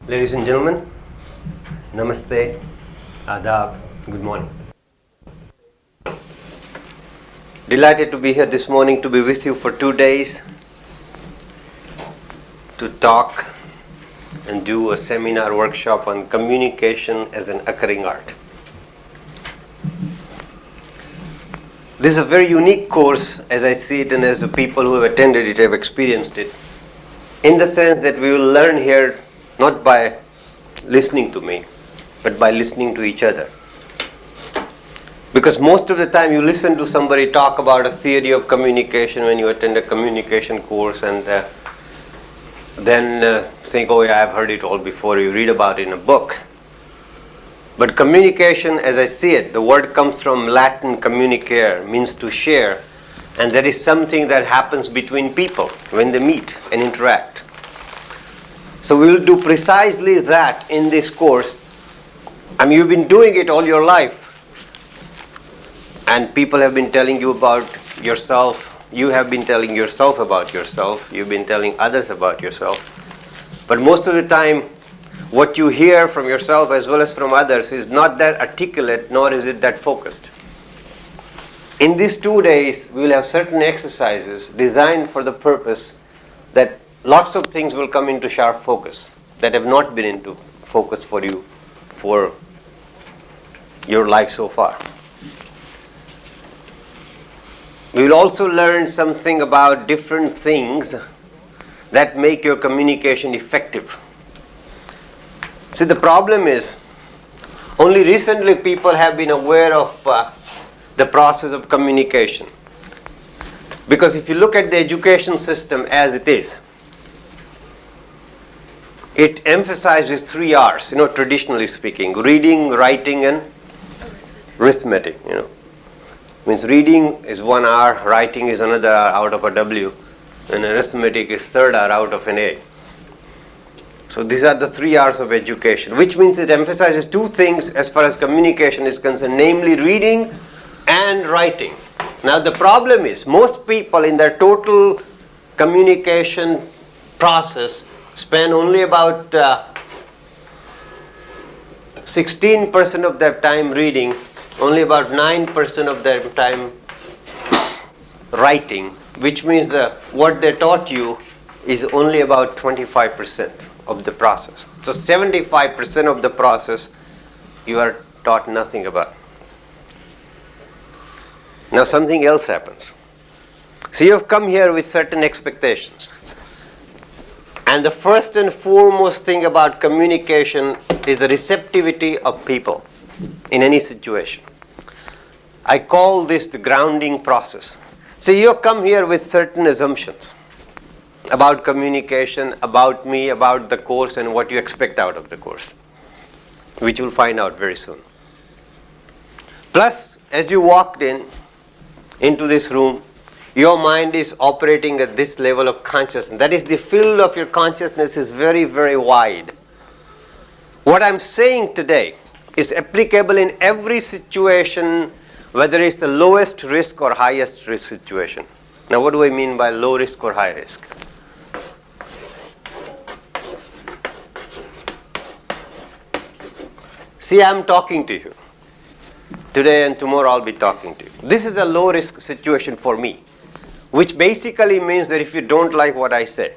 Ladies and gentlemen, namaste, adab, good morning. Delighted to be here this morning, to be with you for 2 days, to talk and do a seminar workshop on communication as an occurring art. This is a very unique course as I see it, and as the people who have attended it have experienced it, in the sense that we will learn here not by listening to me, but by listening to each other. Because most of the time you listen to somebody talk about a theory of communication when you attend a communication course, and then think, oh yeah, I've heard it all before. You read about it in a book. But communication, as I see it, the word comes from Latin communicare, means to share, and that is something that happens between people when they meet and interact. So we will do precisely that in this course. I mean, you've been doing it all your life, and people have been telling you about yourself. You have been telling yourself about yourself. You've been telling others about yourself. But most of the time, what you hear from yourself as well as from others is not that articulate, nor is it that focused. In these 2 days, we will have certain exercises designed for the purpose that lots of things will come into sharp focus that have not been into focus for you for your life so far. We will also learn something about different things that make your communication effective. See, the problem is, only recently people have been aware of the process of communication. Because if you look at the education system as it is, it emphasizes 3 R's, traditionally speaking: reading, writing, and arithmetic. Means reading is 1 R, writing is another R out of a W, and arithmetic is 3rd R out of an A. So these are the 3 R's of education, which means it emphasizes 2 things as far as communication is concerned, namely reading and writing. Now the problem is, most people in their total communication process spend only about 16% of their time reading, only about 9% of their time writing, which means that what they taught you is only about 25% of the process. So 75% of the process you are taught nothing about. Now something else happens. So you have come here with certain expectations. And the first and foremost thing about communication is the receptivity of people in any situation. I call this the grounding process. So you have come here with certain assumptions about communication, about me, about the course, and what you expect out of the course, which you'll find out very soon. Plus, as you walked into this room, your mind is operating at this level of consciousness. That is, the field of your consciousness is very, very wide. What I'm saying today is applicable in every situation, whether it's the lowest risk or highest risk situation. Now, what do I mean by low risk or high risk? See, I'm talking to you. Today and tomorrow I'll be talking to you. This is a low risk situation for me, which basically means that if you don't like what I say,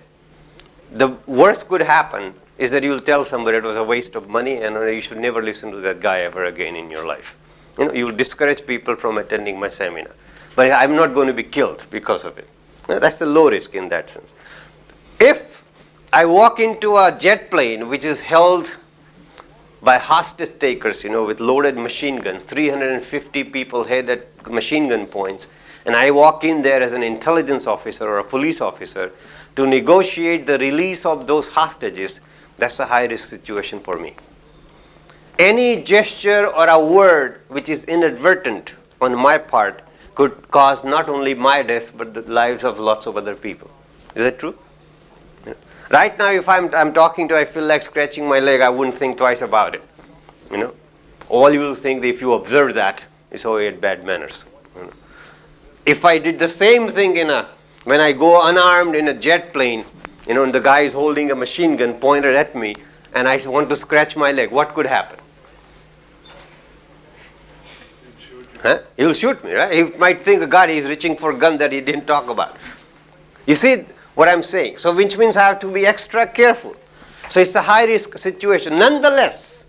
the worst could happen is that you'll tell somebody it was a waste of money and you should never listen to that guy ever again in your life. You'll discourage people from attending my seminar. But I'm not going to be killed because of it. That's the low risk in that sense. If I walk into a jet plane which is held by hostage takers, with loaded machine guns, 350 people headed at machine gun points, and I walk in there as an intelligence officer or a police officer to negotiate the release of those hostages, that's a high risk situation for me. Any gesture or a word which is inadvertent on my part could cause not only my death but the lives of lots of other people. Is that true? Yeah. Right now, if I'm talking to, I feel like scratching my leg, I wouldn't think twice about it. All you will think that if you observe that is how you had bad manners. If I did the same thing when I go unarmed in a jet plane, and the guy is holding a machine gun pointed at me, and I want to scratch my leg, what could happen? Huh? He'll shoot me, right? He might think, God, he's reaching for a gun that he didn't talk about. You see what I'm saying? So which means I have to be extra careful. So it's a high risk situation. Nonetheless,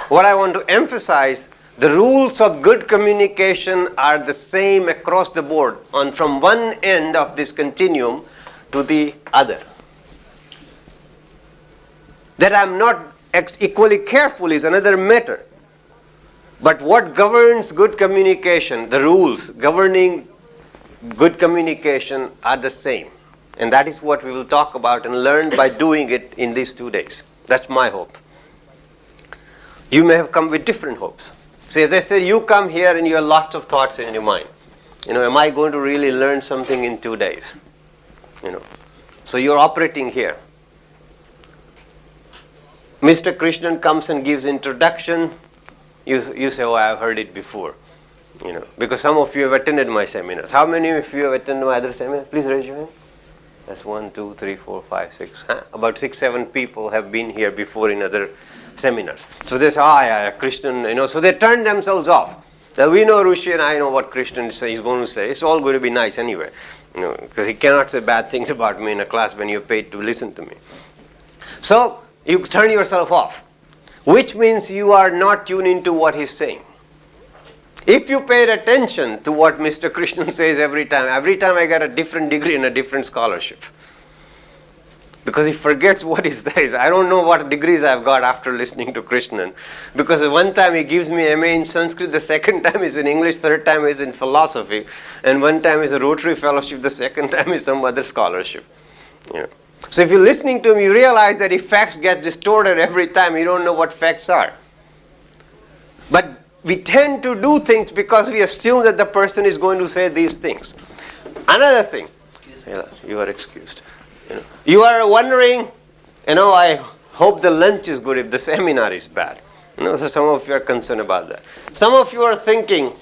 what I want to emphasize, the rules of good communication are the same across the board, from one end of this continuum to the other. That I'm not equally careful is another matter. But what governs good communication, the rules governing good communication are the same. And that is what we will talk about and learn by doing it in these 2 days. That's my hope. You may have come with different hopes. So as I said, you come here and you have lots of thoughts in your mind. Am I going to really learn something in 2 days? So you're operating here. Mr. Krishnan comes and gives introduction. You say, oh, I've heard it before. Because some of you have attended my seminars. How many of you have attended my other seminars? Please raise your hand. That's 1, 2, 3, 4, 5, 6. About 6, 7 people have been here before in other seminars. So they say, Krishnan, so they turn themselves off. Now we know Rooshi and I know what Krishnan is going to say. It's all going to be nice anyway. Because he cannot say bad things about me in a class when you're paid to listen to me. So you turn yourself off, which means you are not tuned into what he's saying. If you paid attention to what Mr. Krishnan says every time I get a different degree and a different scholarship. Because he forgets what he says. I don't know what degrees I've got after listening to Krishnan. Because one time he gives me MA in Sanskrit, the second time is in English, third time is in philosophy, and one time is a Rotary Fellowship, the second time is some other scholarship. So if you're listening to him, you realize that if facts get distorted every time, you don't know what facts are. But we tend to do things because we assume that the person is going to say these things. Another thing. Excuse me. You are excused. You are wondering, I hope the lunch is good if the seminar is bad. So some of you are concerned about that. Some of you are thinking,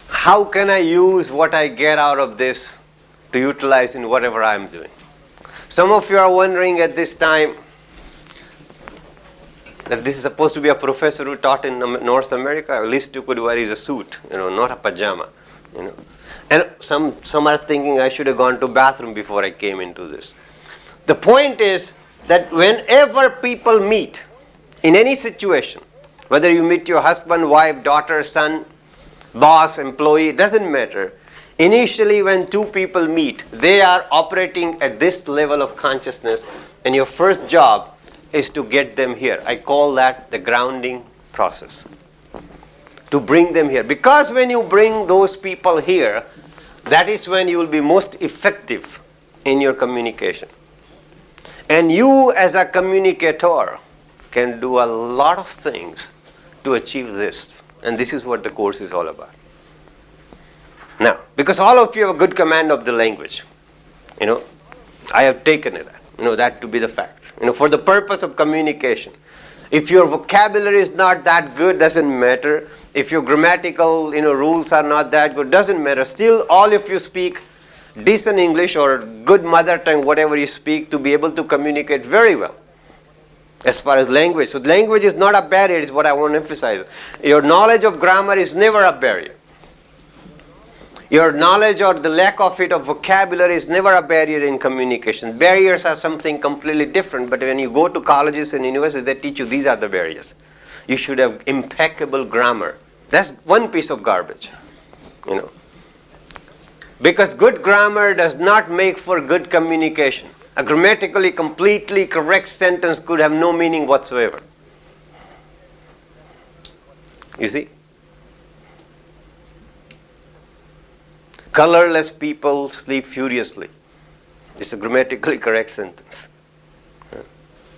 how can I use what I get out of this to utilize in whatever I'm doing? Some of you are wondering at this time that this is supposed to be a professor who taught in North America. At least you could wear is a suit, not a pajama. And some are thinking I should have gone to bathroom before I came into this. The point is that whenever people meet in any situation, whether you meet your husband, wife, daughter, son, boss, employee, it doesn't matter. Initially, when two people meet, they are operating at this level of consciousness, and your first job is to get them here. I call that the grounding process. To bring them here. Because when you bring those people here, that is when you will be most effective in your communication. And you as a communicator can do a lot of things to achieve this. And this is what the course is all about. Now, because all of you have a good command of the language, I have taken it, that to be the fact. For the purpose of communication. If your vocabulary is not that good, doesn't matter. If your grammatical, rules are not that good, doesn't matter. Still, all of you speak decent English or good mother tongue, whatever you speak, to be able to communicate very well. As far as language. So language is not a barrier, is what I want to emphasize. Your knowledge of grammar is never a barrier. Your knowledge or the lack of it of vocabulary is never a barrier in communication. Barriers are something completely different, but when you go to colleges and universities, they teach you these are the barriers. You should have impeccable grammar. That's one piece of garbage, Because good grammar does not make for good communication. A grammatically completely correct sentence could have no meaning whatsoever. You see? Colorless people sleep furiously. It's a grammatically correct sentence.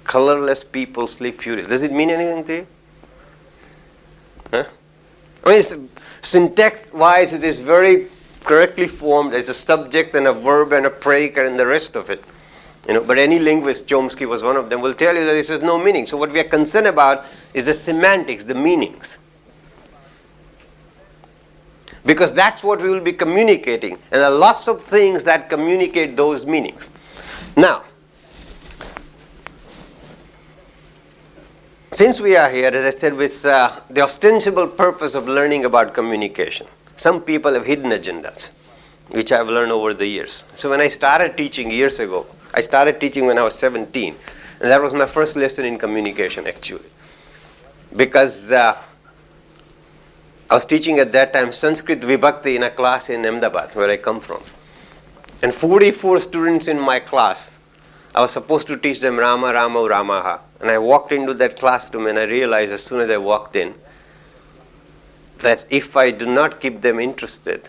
Colorless people sleep furiously. Does it mean anything to you? Syntax-wise, it is very correctly formed. There's a subject and a verb and a predicate and the rest of it. But any linguist, Chomsky was one of them, will tell you that this has no meaning. So what we are concerned about is the semantics, the meanings. Because that's what we will be communicating. And there are lots of things that communicate those meanings. Now, Since we are here, as I said, with the ostensible purpose of learning about communication, some people have hidden agendas, which I've learned over the years. So when I started teaching years ago, I started teaching when I was 17, and that was my first lesson in communication, actually. Because I was teaching at that time Sanskrit Vibhakti in a class in Ahmedabad, where I come from. And 44 students in my class, I was supposed to teach them Rama, Rama, Ramaha. And I walked into that classroom and I realized as soon as I walked in that if I do not keep them interested,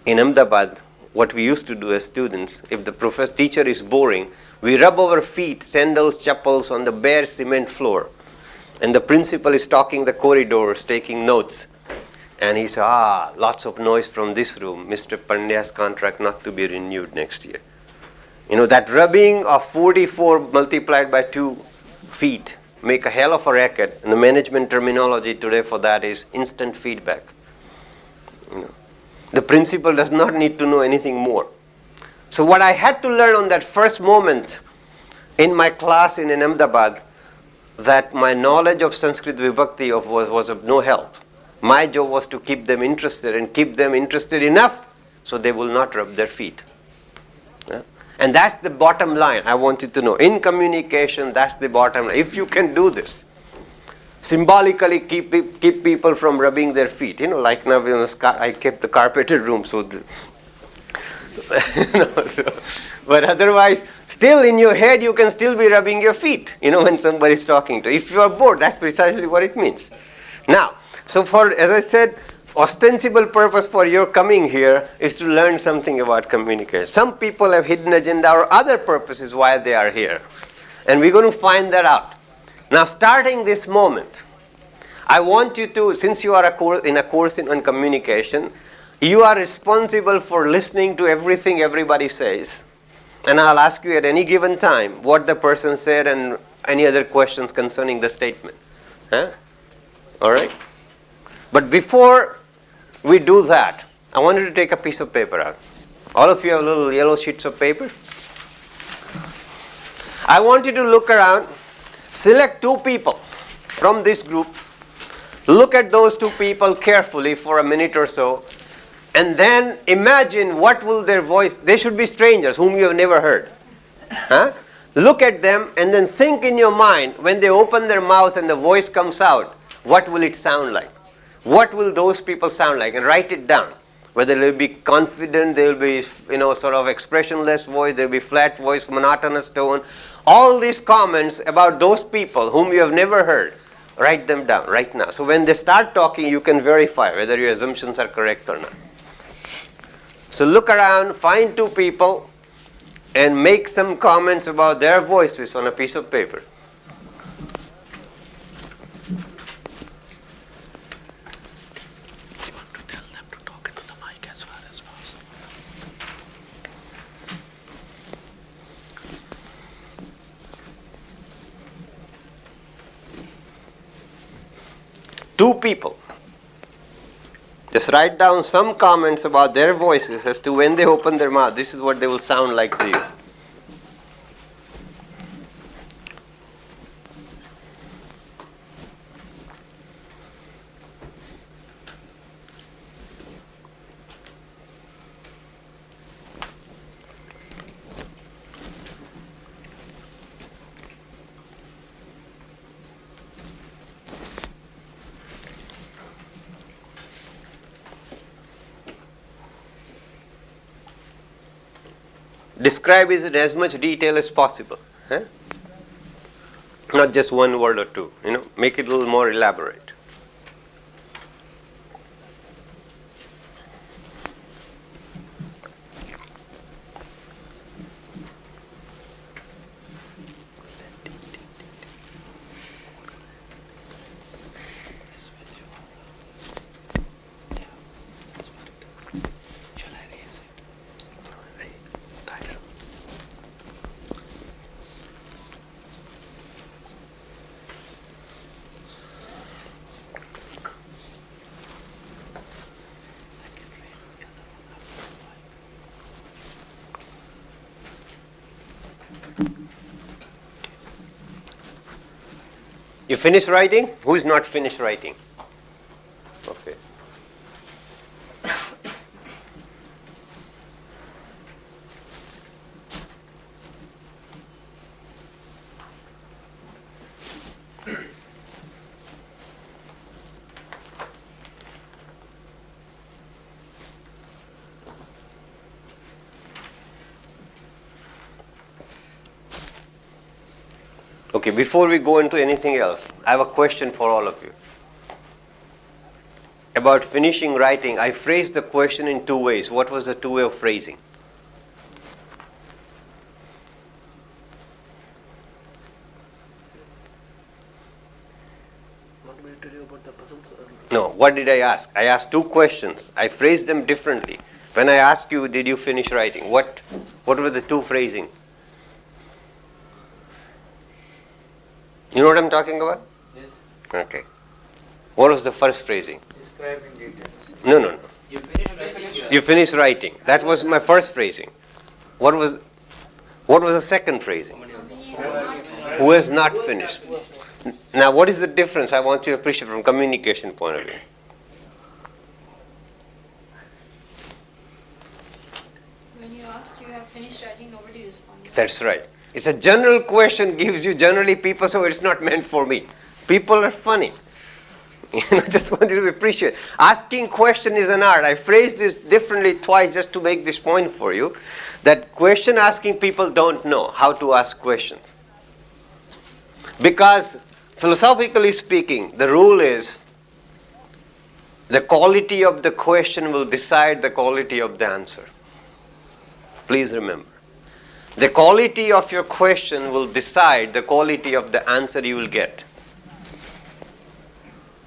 in Ahmedabad, what we used to do as students, if the teacher is boring, we rub our feet, sandals, chappals on the bare cement floor. And the principal is talking the corridors, taking notes. And he said, lots of noise from this room. Mr. Pandya's contract not to be renewed next year. You know, that rubbing of 44 multiplied by 2 feet make a hell of a racket. And the management terminology today for that is instant feedback. You know, the principal does not need to know anything more. So what I had to learn on that first moment in my class in Ahmedabad, that my knowledge of Sanskrit Vibhakti was of no help. My job was to keep them interested and keep them interested enough so they will not rub their feet. Yeah? And that's the bottom line I wanted to know. In communication, that's the bottom line. If you can do this, symbolically keep people from rubbing their feet. You know, like now I kept the carpeted room, so but otherwise, still in your head, you can still be rubbing your feet, you know, when somebody's talking to you. If you are bored, that's precisely what it means. Now, so as I said, ostensible purpose for your coming here is to learn something about communication. Some people have hidden agenda or other purposes why they are here. And we're going to find that out. Now, starting this moment, I want you to, since you are in a course on communication, you are responsible for listening to everything everybody says. And I'll ask you at any given time what the person said and any other questions concerning the statement. Huh? All right? But before we do that, I want you to take a piece of paper out. All of you have little yellow sheets of paper. I want you to look around, select 2 people from this group, look at those 2 people carefully for a minute or so, and then imagine what will their voice, they should be strangers whom you have never heard. Huh? Look at them and then think in your mind, when they open their mouth and the voice comes out, what will it sound like? What will those people sound like? And write it down. Whether they will be confident, they will be, sort of expressionless voice, they will be flat voice, monotonous tone. All these comments about those people whom you have never heard, write them down right now. So when they start talking, you can verify whether your assumptions are correct or not. So look around, find 2 people, and make some comments about their voices on a piece of paper. Tell them to talk into the mic as far as possible. 2 people. Just write down some comments about their voices as to when they open their mouth, this is what they will sound like to you. Describe it in as much detail as possible. Huh? Not just 1 word or 2. Make it a little more elaborate. You finished writing? Who is not finished writing? Okay. Okay, before we go into anything else, I have a question for all of you. About finishing writing, I phrased the question in two ways. What was the two way of phrasing? Want me to tell you about the puzzles? No, what did I ask? I asked two questions. I phrased them differently. When I asked you, did you finish writing? What were the two phrasing? You know what I'm talking about? Yes. Okay. What was the first phrasing? Describe in detail. No. You finished. You finished writing. That was my first phrasing. What was the second phrasing? Who has not finished? Now, what is the difference? I want you to appreciate from communication point of view. When you asked, you have finished writing, nobody responded. That's right. It's a general question, gives you generally people, so it's not meant for me. People are funny. Just want you to appreciate. Asking question is an art. I phrased this differently twice just to make this point for you. That question asking people don't know how to ask questions. Because philosophically speaking, the rule is the quality of the question will decide the quality of the answer. Please remember. The quality of your question will decide the quality of the answer you will get.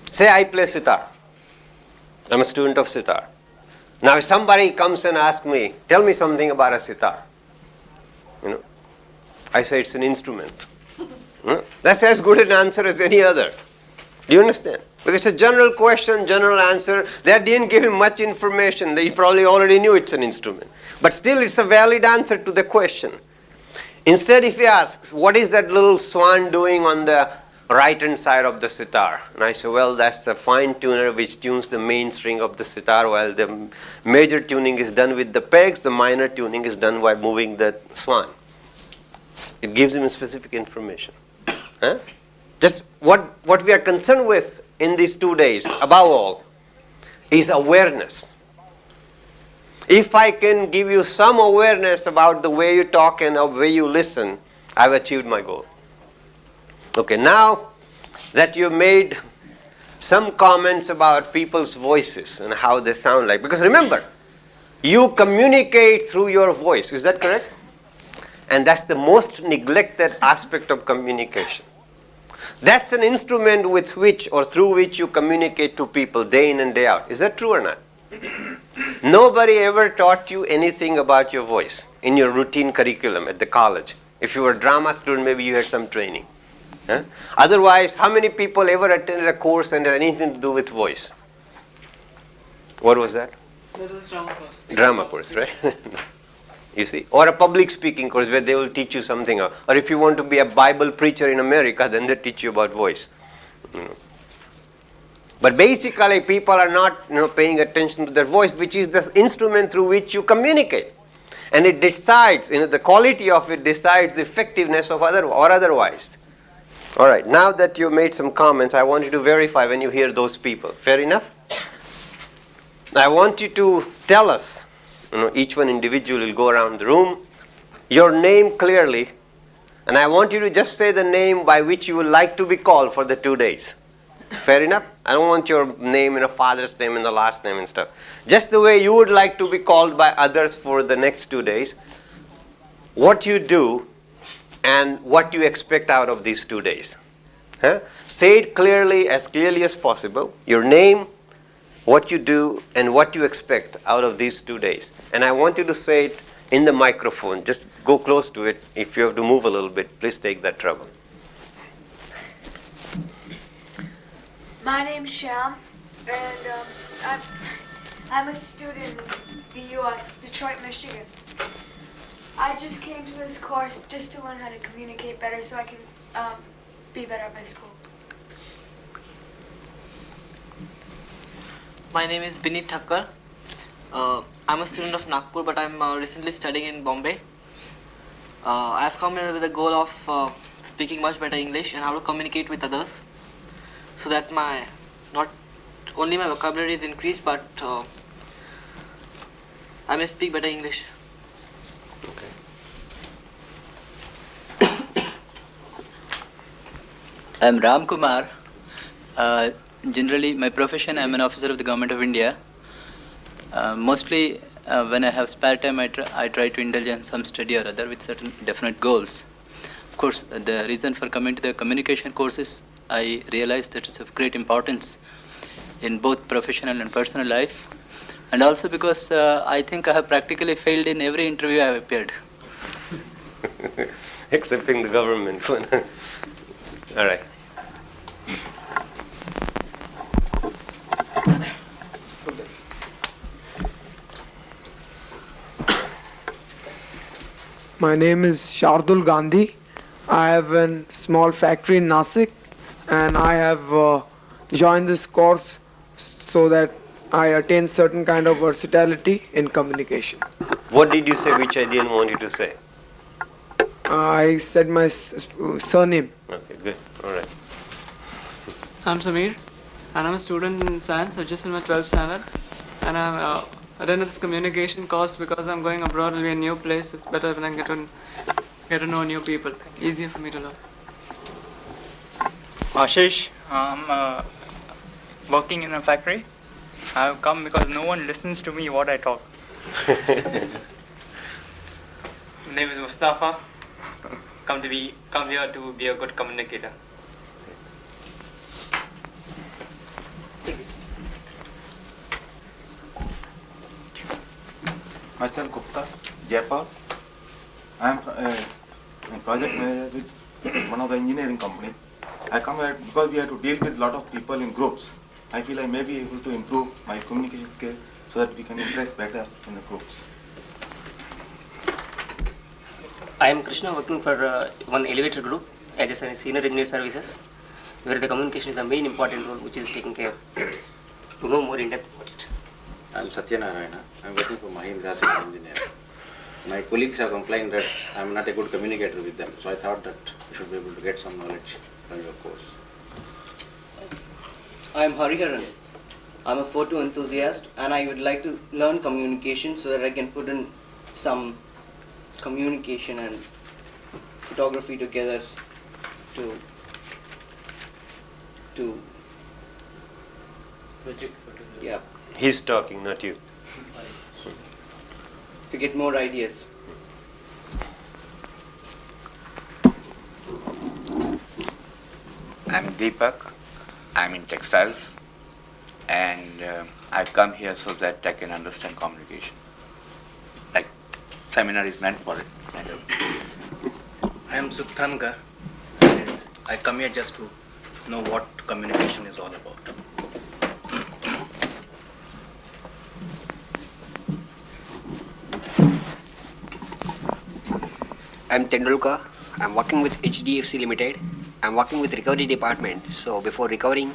Say I play sitar. I'm a student of sitar. Now if somebody comes and asks me, tell me something about a sitar. I say it's an instrument. That's as good an answer as any other. Do you understand? Because it's a general question, general answer. They didn't give him much information. They probably already knew it's an instrument. But still it's a valid answer to the question. Instead, if he asks, what is that little swan doing on the right-hand side of the sitar? And I say, well, that's the fine tuner which tunes the main string of the sitar, while the major tuning is done with the pegs, the minor tuning is done by moving the swan. It gives him specific information. Huh? Just what we are concerned with in these 2 days, above all, is awareness. If I can give you some awareness about the way you talk and the way you listen, I've achieved my goal. Okay, now that you've made some comments about people's voices and how they sound like, because remember, you communicate through your voice, is that correct? And that's the most neglected aspect of communication. That's an instrument with which or through which you communicate to people day in and day out. Is that true or not? Nobody ever taught you anything about your voice in your routine curriculum at the college. If you were a drama student, maybe you had some training. Huh? Otherwise, how many people ever attended a course and had anything to do with voice? What was that? That was drama course. Drama course, right? You see? Or a public speaking course where they will teach you something. Or if you want to be a Bible preacher in America, then they teach you about voice. But basically, people are not paying attention to their voice, which is the instrument through which you communicate. And it decides, the quality of it decides the effectiveness of otherwise. All right, now that you made some comments, I want you to verify when you hear those people. Fair enough? I want you to tell us, each one individually will go around the room, your name clearly, and I want you to just say the name by which you would like to be called for the 2 days. Fair enough? I don't want your name and a father's name and the last name and stuff. Just the way you would like to be called by others for the next 2 days. What you do and what you expect out of these 2 days. Huh? Say it clearly as possible. Your name, what you do, and what you expect out of these 2 days. And I want you to say it in the microphone. Just go close to it. If you have to move a little bit, please take that trouble. My name's Sham, and I'm a student in the U.S., Detroit, Michigan. I just came to this course just to learn how to communicate better so I can be better at my school. My name is Binit Thakkar. I'm a student of Nagpur, but I'm recently studying in Bombay. I've come here with the goal of speaking much better English and how to communicate with others, so that not only my vocabulary is increased, but I may speak better English. Okay. I'm Ram Kumar. Generally, my profession, I'm an officer of the Government of India. Mostly, when I have spare time, I try to indulge in some study or other with certain definite goals. Of course, the reason for coming to the communication courses, I realized that it's of great importance in both professional and personal life. And also because I think I have practically failed in every interview I have appeared. Excepting the government one. All right. My name is Shardul Gandhi. I have a small factory in Nasik, and I have joined this course so that I attain certain kind of versatility in communication. What did you say which I didn't want you to say? I said my surname. Okay, good. All right. I'm Samir, and I'm a student in science. I'm just in my 12th standard, and I'm attended this communication course because I'm going abroad. It'll be a new place. It's better when I get to know new people. Easier for me to learn. Ashish, I'm working in a factory. I have come because no one listens to me what I talk. Name is Mustafa. Come here to be a good communicator. Myself Gupta, Jaipal. I am a project manager with one of the engineering company. I come here because we have to deal with a lot of people in groups. I feel I may be able to improve my communication skill so that we can impress better in the groups. I am Krishna, working for one elevator group as a senior engineer services, where the communication is the main important role which is taken care to know more in depth about it. I am Satyanarayana. I am working for Mahindra as an engineer. My colleagues have complained that I am not a good communicator with them, so I thought that you should be able to get some knowledge from your course. I am Hariharan. I am a photo enthusiast, and I would like to learn communication so that I can put in some communication and photography together to yeah, He's talking, not you. to get more ideas. I'm Deepak. I'm in textiles, and I've come here so that I can understand communication. Like, seminar is meant for it. I am Sukhtanga, and I come here just to know what communication is all about. I'm Tendulkar. I'm working with HDFC Limited. I'm working with recovery department. So before recovering,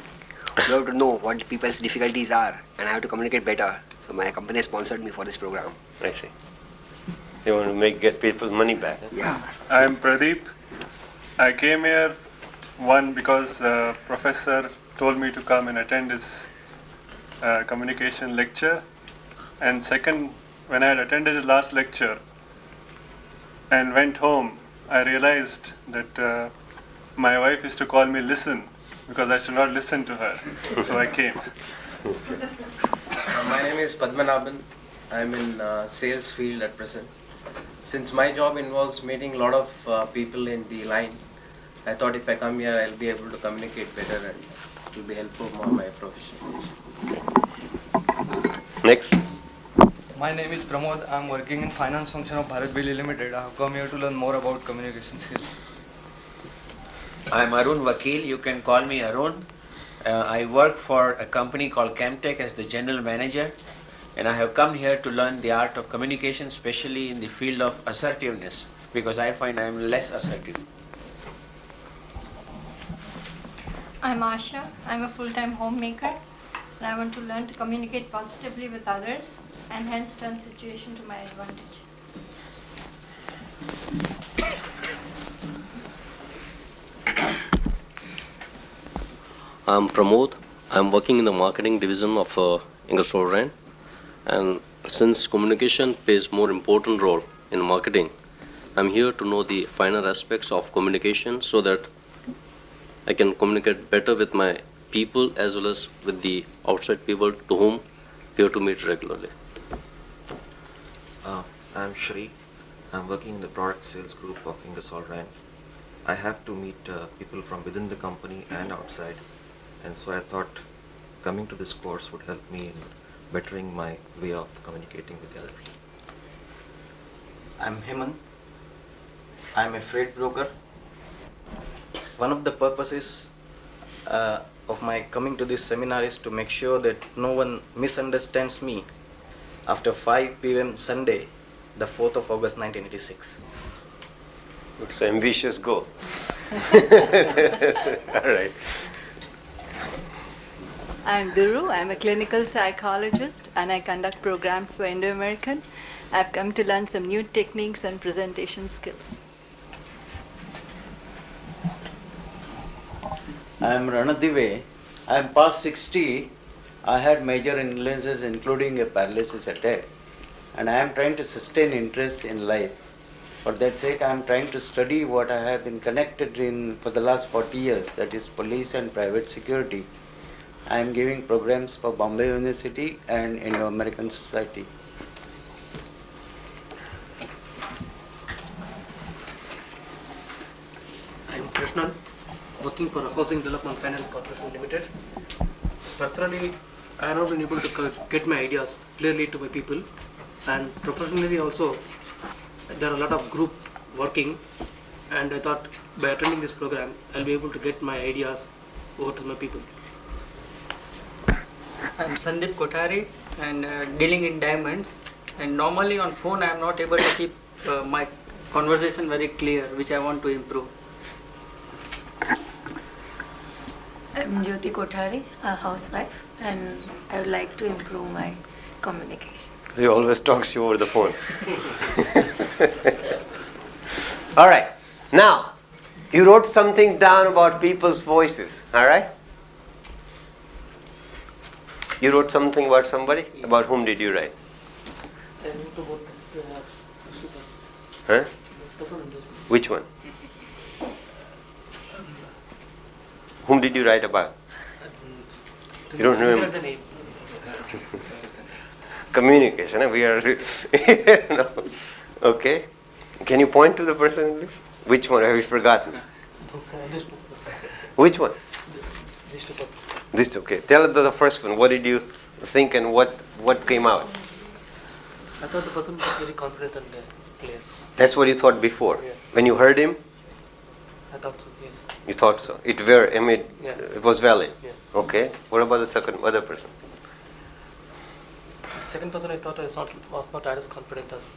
you have to know what people's difficulties are, and I have to communicate better. So my company sponsored me for this program. I see. They want to get people's money back. Huh? Yeah. I am Pradeep. I came here, one, because professor told me to come and attend his communication lecture, and second, when I had attended his last lecture and went home, I realized that my wife used to call me listen, because I should not listen to her. So I came. My name is Padmanabhan. I'm in sales field at present. Since my job involves meeting a lot of people in the line, I thought if I come here, I'll be able to communicate better and it will be helpful for my profession. Next. My name is Pramod. I'm working in finance function of Bharat Bili Limited. I have come here to learn more about communication skills. I'm Arun Vakil. You can call me Arun. I work for a company called Camtech as the general manager, and I have come here to learn the art of communication, especially in the field of assertiveness, because I find I am less assertive. I'm Asha. I'm a full-time homemaker. and I want to learn to communicate positively with others and hence turn situation to my advantage. I'm Pramod. I'm working in the marketing division of Ingersoll Rand. And since communication plays more important role in marketing, I'm here to know the finer aspects of communication so that I can communicate better with my people as well as with the outside people to whom we have to meet regularly. I'm Shri. I'm working in the product sales group of Ingersoll Rand. I have to meet people from within the company and outside, and so I thought coming to this course would help me in bettering my way of communicating with others. I'm Hemant. I'm a freight broker. One of the purposes of my coming to this seminar is to make sure that no one misunderstands me after 5 p.m. Sunday, the 4th of August 1986. It's an ambitious goal. All right. I'm Duru. I'm a clinical psychologist and I conduct programs for Indo-American. I've come to learn some new techniques and presentation skills. I'm Ranadive. I'm past 60. I had major illnesses including a paralysis attack, and I am trying to sustain interest in life. For that sake, I am trying to study what I have been connected in for the last 40 years, that is police and private security. I am giving programs for Bombay University and Indo-American Society. I'm Krishnan, working for Housing Development Finance Corporation Limited. Personally, I have not been able to get my ideas clearly to my people, and professionally also, there are a lot of group working, and I thought by attending this program, I'll be able to get my ideas over to my people. I'm Sandeep Kothari and dealing in diamonds, and normally on phone I am not able to keep my conversation very clear, which I want to improve. I'm Jyoti Kothari, a housewife, and I would like to improve my communication. He always talks to you over the phone. All right. Now, you wrote something down about people's voices. All right? You wrote something about somebody? About whom did you write? I wrote about Huh? person. Which one? Whom did you write about? You don't remember? The name. Communication. We are. No. Okay. Can you point to the person, please? Which one? Have you forgotten? Which one? This. Okay. Tell us the first one. What did you think and what came out? I thought the person was very confident and clear. That's what you thought before. Yeah. When you heard him, I thought so, yes. you thought so. It was valid. Yeah. Okay. What about the other person? The second person I thought was not as confident as.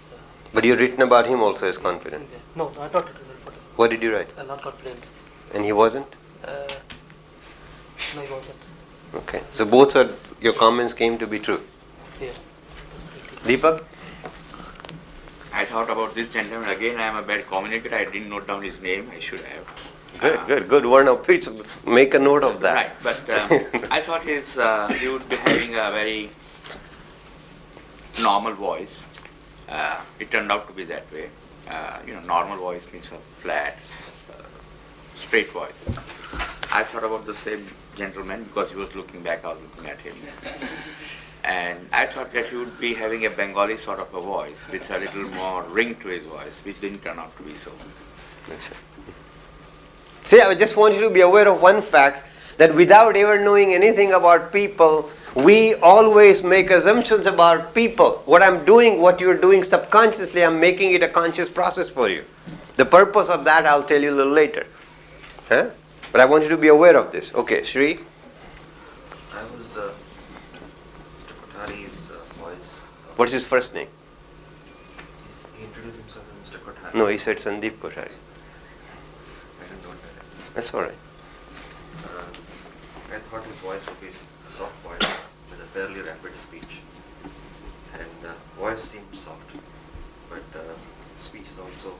But you written about him also as confident. Yeah. No, I thought it was very. What did you write? Not confident. And he wasn't? No, he wasn't. Okay. So both your comments came to be true. Yeah. Deepak? I thought about this gentleman again. I am a bad communicator. I didn't note down his name. I should have. Good. Warner, please make a note of that. Right, but I thought he would be having a very normal voice. It turned out to be that way. Normal voice means a flat, straight voice. I thought about the same gentleman because he was looking back. I was looking at him. And I thought that he would be having a Bengali sort of a voice with a little more ring to his voice, which didn't turn out to be so. That's it. See, I just want you to be aware of one fact, that without ever knowing anything about people, we always make assumptions about people. What I'm doing, what you're doing subconsciously, I'm making it a conscious process for you. The purpose of that I'll tell you a little later. Huh? But I want you to be aware of this. Okay, Shri? I was Kothari's voice. What's his first name? He introduced himself as Mr. Kothari. No, he said Sandeep Kothari. I didn't know that. That's all right. I thought his voice would be a soft voice. fairly rapid speech, and voice seems soft, but speech is also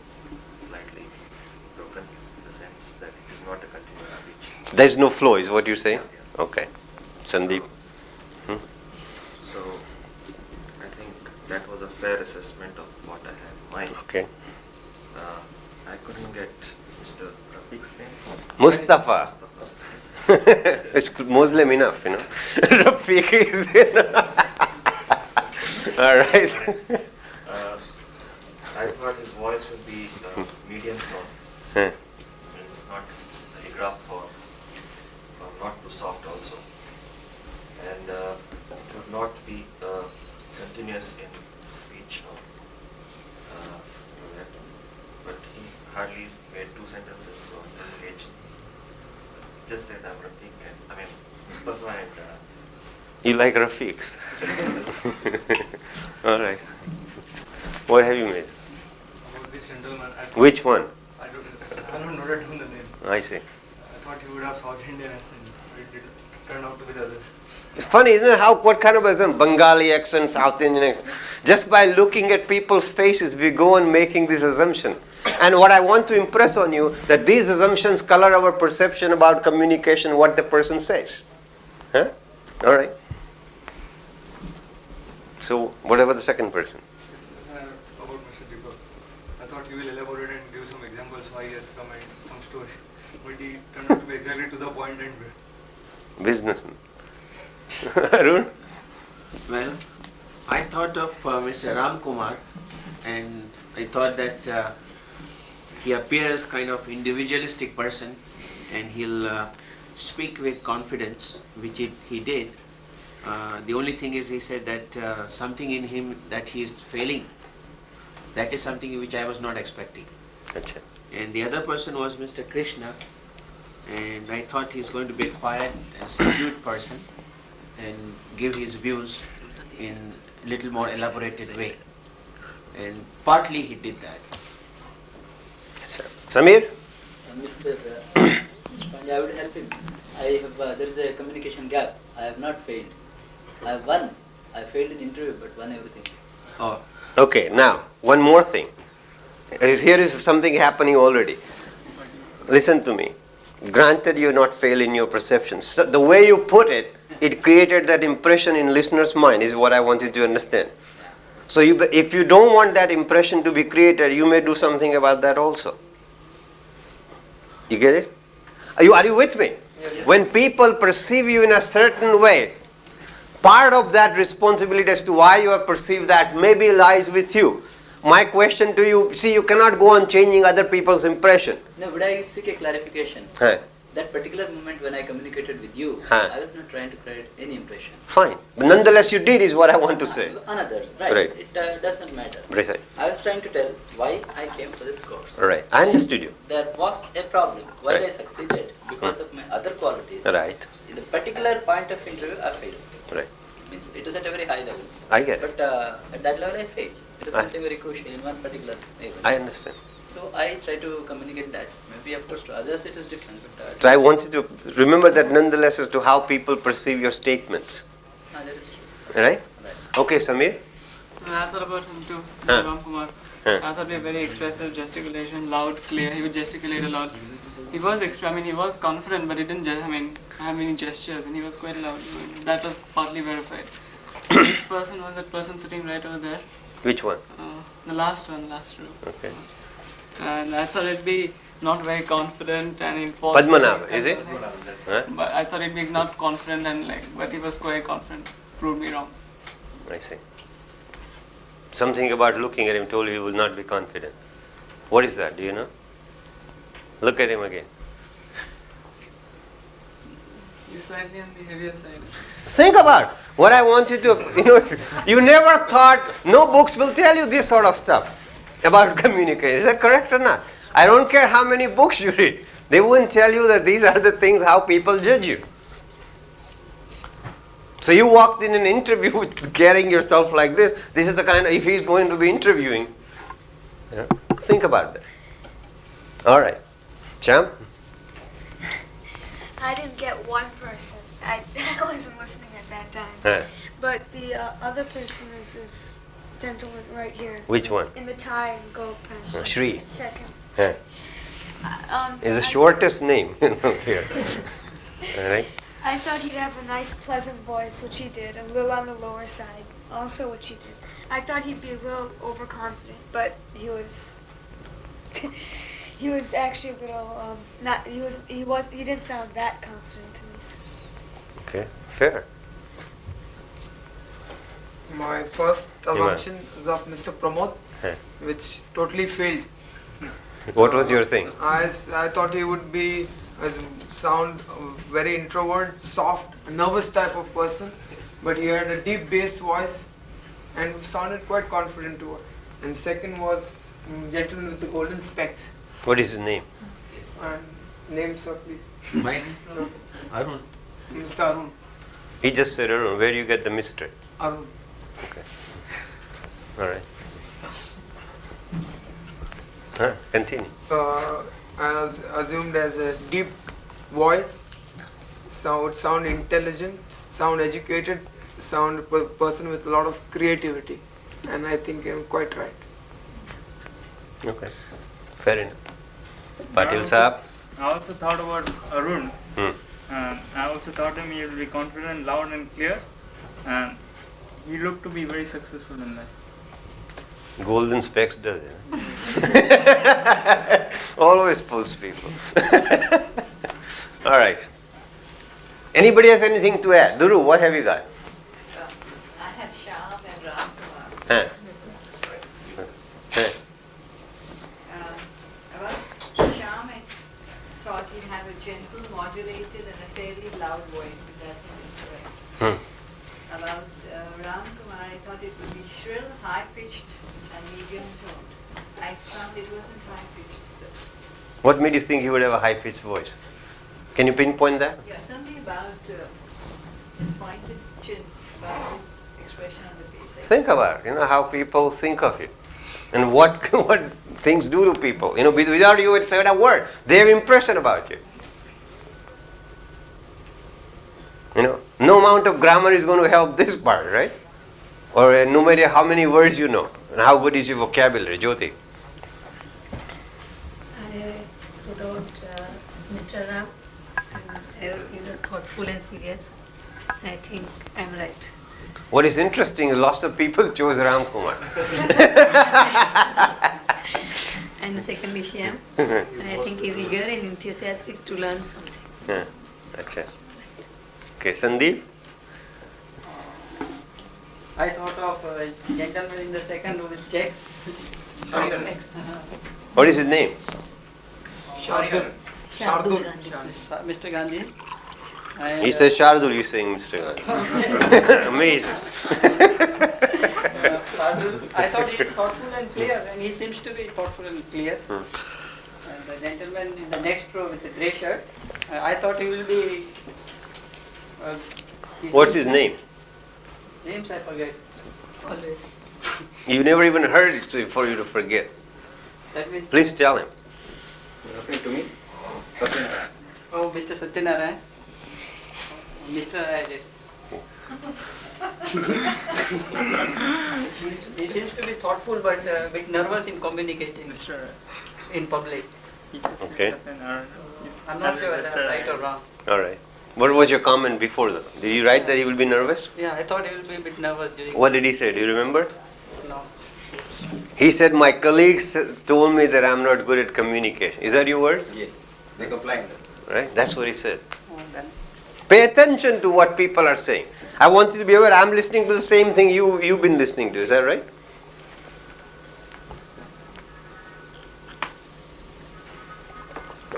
slightly broken in the sense that it is not a continuous speech. There's no flow, is what you say? Okay. Sandeep. So I think that was a fair assessment of what I had in mind. Okay. I couldn't get Mr. Rafiq's name. Mustafa. It's Muslim enough, you know. Rafiq is all right. I thought his voice would be medium tone. It's not very gruff or not too soft also. And it would not be continuous in speech. But he hardly made two sentences, so I engaged. Just said I'm Rafiq and I mean Mustafa and You like Rafiqs. All right. What have you made? About this gentleman. Which one? I don't know the name. I see. I thought you would have South Indian accent, but it didn't turn out to be the other. It's funny, isn't it? What kind of accent? Bengali accent, South Indian accent. Just by looking at people's faces, we go on making this assumption. And what I want to impress on you, that these assumptions color our perception about communication, what the person says. Huh? All right. So, whatever the second person. About Mr. Deepak. I thought you will elaborate and give some examples why he has come and some story. But he turned out to be exactly to the point and Businessman. Arun? Well, I thought of Mr. Ramkumar, and I thought that he appears kind of individualistic person, and he'll speak with confidence, which he did. The only thing is, he said that something in him that he is failing. That is something which I was not expecting. Achha. And the other person was Mr. Krishna, and I thought he's going to be a quiet and subdued person and give his views in a little more elaborated way. And partly he did that. Samir? Mr. Pandya, I would help him. There is a communication gap. I have not failed. I have won. I failed in interview, but won everything. Oh. Okay, now, one more thing. Here is something happening already. Listen to me. Granted you not fail in your perceptions. So the way you put it, it created that impression in listener's mind, is what I want you to understand. So if you don't want that impression to be created, you may do something about that also. You get it? Are you with me? Yes. When people perceive you in a certain way, part of that responsibility as to why you have perceived that maybe lies with you. My question to you, see, you cannot go on changing other people's impression. No, but I seek a clarification. Huh. That particular moment when I communicated with you, Huh. I was not trying to create any impression. Fine. But nonetheless, you did is what I want to say. On others, right? Right. It does not matter. Right. I was trying to tell why I came for this course. Right. I understood you. There was a problem. Why Right. I succeeded? Because of my other qualities. Right. In the particular point of interview, I failed. Right. Means it is at a very high level. I get it. But at that level, I failed. It is something very crucial in one particular area. I understand. So I try to communicate that. Maybe of course to others it is different. But So I want you to remember that nonetheless as to how people perceive your statements. that is true. Right? Okay, Samir? I thought about him too, Huh. Ramkumar. Huh. I thought he was very expressive, gesticulation, loud, clear. He would gesticulate a lot. He was he was confident, but he didn't have many gestures, and he was quite loud. That was partly verified. The next person was that person sitting right over there. Which one? The last one, last row. Okay. And I thought it'd be not very confident and impulsive. Padmanabh, is it? Huh? But I thought he'd be not confident but he was quite confident. Proved me wrong. I see. Something about looking at him told you he will not be confident. What is that? Do you know? Look at him again. He's slightly on the heavier side. Think about what I want you to, you never thought, no books will tell you this sort of stuff about communication. Is that correct or not? I don't care how many books you read. They wouldn't tell you that these are the things how people judge you. So you walked in an interview with carrying yourself like this. This is the kind of, if he's going to be interviewing, think about that. All right. Cham? I didn't get one person. I wasn't listening at bad time. Huh. But the other person is this gentleman right here. Which one? In the tie and gold pen. Shri. Second. Huh. Is the shortest name here. All right. I thought he'd have a nice, pleasant voice, which he did, a little on the lower side, also which he did. I thought he'd be a little overconfident, but he was. He was actually a little not. He didn't sound that confident to me. Okay, fair. My first assumption is of Mr. Pramod, Huh. which totally failed. What was your thing? I thought he would be sound very introvert, soft, nervous type of person, but he had a deep bass voice and sounded quite confident to her. And second was gentleman with the golden specs. What is his name? And name, sir, please. Mine? No. Arun. Mr. Arun. He just said, Arun. Where you get the Mr.? Arun. Okay. All right. Continue. I was assumed as a deep voice, sound intelligent, sound educated, sound person with a lot of creativity, and I think I'm quite right. Okay. Fair enough. Patil Saab? I also thought about Arun. Hmm. I also thought him he would be confident, loud and clear, and he looked to be very successful in life. Golden specs does it. Always pulls people. All right. Anybody has anything to add? Duru, what have you got? I had Shyam and Ramkumar. Huh. Huh. About Shyam, I thought he'd have a gentle, modulated, and a fairly loud voice, which I think is correct. About Ramkumar, I thought it would be shrill, high-pitched, and medium-toned. I found it wasn't high-pitched. What made you think he would have a high-pitched voice? Can you pinpoint that? Yeah, something about his pointed chin, about the expression on the face. Think about it, how people think of you. And what things do to people. Without you would say a word. They have impression about you. No amount of grammar is going to help this part, right? Or no matter how many words you know. And how good is your vocabulary, Jyoti? I put out Mr. Ram. You're thoughtful and serious. I think I'm right. What is interesting is lots of people chose Ram Kumar. And secondly, Shyam. I think he's eager and enthusiastic to learn something. Yeah, that's it. Okay, Sandeep? I thought of a gentleman in the second with checks. What is his name? Shardul. Shardul Gandhi. Mr. Gandhi. And, He says Shardul, you saying Mr. Gandhi. Amazing. Shardul, I thought he's thoughtful and clear, and he seems to be thoughtful and clear. And the gentleman in the next row with the grey shirt, I thought he will be. What's his name? Names I forget. Always. You never even heard it for you to forget. That means. Please tell him. You're referring to me? Satyanarayan. Oh, Mr. Satyanarayan. Mr. I did. He seems to be thoughtful but a bit nervous in communicating in public. Okay. I'm not sure whether I'm right or wrong. All right. What was your comment before that? Did you write that he will be nervous? Yeah, I thought he will be a bit nervous during. What did he say? Do you remember? No. He said, my colleagues told me that I'm not good at communication. Is that your words? Yeah, they complained. Right? That's what he said. Oh, then. Pay attention to what people are saying. I want you to be aware, I'm listening to the same thing you've been listening to. Is that right?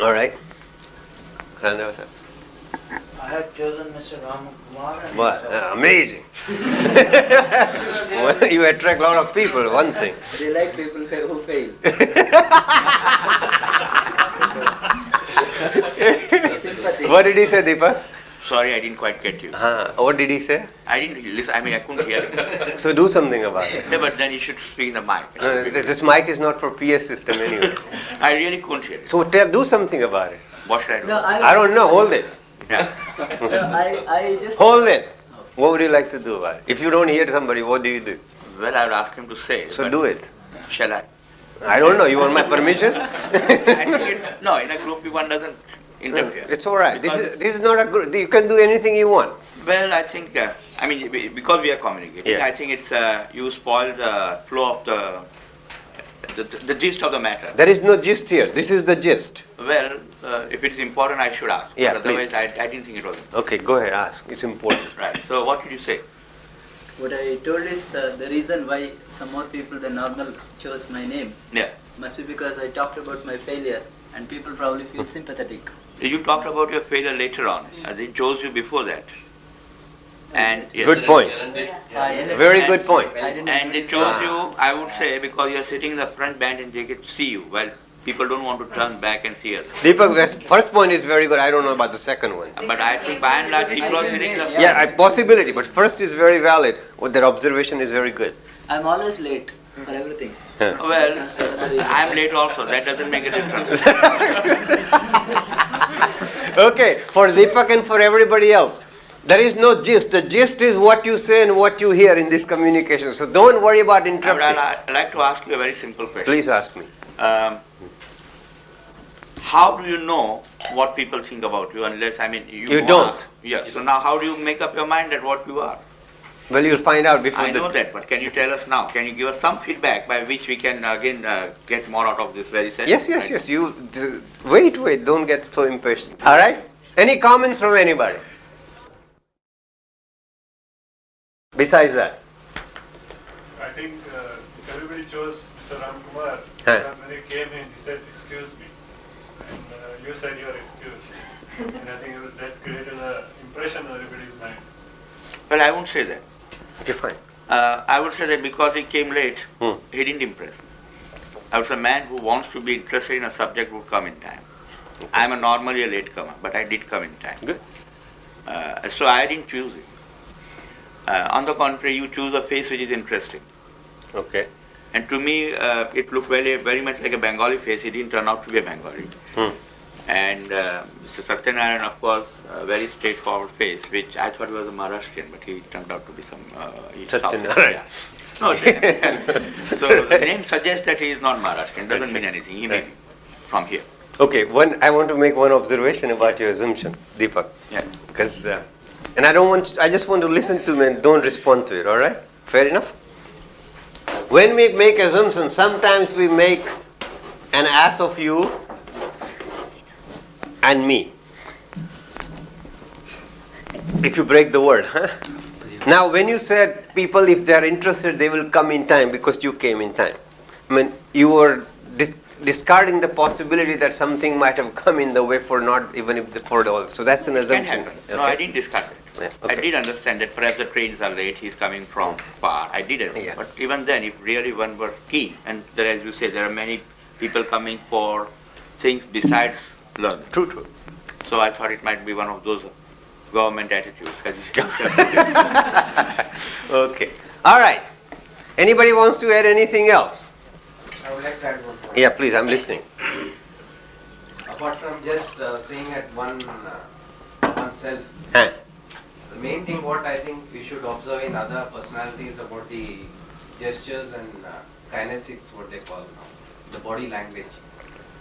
All right. I have chosen Mr. Ram Kumar. And What? Mr. Amazing. Well, you attract a lot of people, one thing. They like people who fail. What did he say, Deepak? Sorry, I didn't quite get you. What did he say? I didn't listen. I couldn't hear it. So do something about it. No, but then you should speak in the mic. This mic is not for PS system anyway. I really couldn't hear it. So do something about it. What should I do? No, I don't know. Hold it. Yeah. I just. Hold it. What would you like to do about it? If you don't hear somebody, what do you do? Well, I would ask him to say. So but do it. Shall I? I don't know. You want my permission? I think it's, no, in a group one doesn't interfere. It's all right. This is not a group. You can do anything you want. Well, I think, I mean, because we are communicating, Yeah. I think it's, you spoil the flow of the gist of the matter. There is no gist here. This is the gist. Well, if it's important, I should ask. Yeah, But otherwise, please. I didn't think it was. Okay, go ahead. Ask. It's important. Right. So what did you say? What I told is the reason why some more people than normal chose my name Yeah. must be because I talked about my failure and people probably feel sympathetic. You talked about your failure later on. They chose you before that. And yes. Good point. Very good point. And they chose you, I would say, because you are sitting in the front bench and they get to see you. Well, people don't want to turn back and see us. Deepak, first point is very good. I don't know about the second one. But I think by and large, people are sitting in the front. Yeah, a possibility. But first is very valid. Their observation is very good. I'm always late for everything. Well, I'm late also. That doesn't make a difference. Okay, for Deepak and for everybody else, there is no gist. The gist is what you say and what you hear in this communication. So don't worry about interrupting. I'd like to ask you a very simple question. Please ask me. How do you know what people think about you unless, I mean, You won't don't. ask? Yes. So now how do you make up your mind at what you are? Well, you'll find out before I know that, but can you tell us now? Can you give us some feedback by which we can again get more out of this very session? Yes. You wait. Don't get so impatient. All right. Any comments from anybody? Besides that, I think everybody chose Mr. Ramkumar. Huh. When he came in, he said, "Excuse me," and you said you are excused. And I think that created an impression on everybody's mind. Well, I won't say that. Okay, fine. I would say that because he came late, Hmm. he didn't impress me. I was a man who wants to be interested in a subject would come in time. I'm normally a late comer, but I did come in time. Good. So I didn't choose it. On the contrary, you choose a face which is interesting. Okay. And to me, it looked very much like a Bengali face. It didn't turn out to be a Bengali. And Mr. Satyanarayan, of course, a very straightforward face, which I thought was a Maharashtrian, but he turned out to be some Satyanarayan. No, so the name suggests that he is not Maharashtrian. Doesn't mean anything. He may be from here. Okay. I want to make one observation about your assumption, Deepak. Yeah. Because, and I just want to listen to me and don't respond to it. All right? Fair enough. When we make assumptions, sometimes we make an ass of you and me. If you break the word, huh? Now, when you said people, if they are interested, they will come in time because you came in time. I mean, you were discarding the possibility that something might have come in the way for not even if for all. So that's an Can assumption. happen. No, I didn't discard it. Yeah, I okay. did understand that perhaps the trains are late, he's coming from far. I did it. Yeah. But even then, if really one were keen, and there, as you say, there are many people coming for things besides learning. True. So I thought it might be one of those government attitudes. Okay. All right. Anybody wants to add anything else? I would like to add one point. Yeah, please. I'm listening. Apart from just saying at oneself, Huh. the main thing what I think we should observe in other personalities about the gestures and kinesics, what they call now, the body language.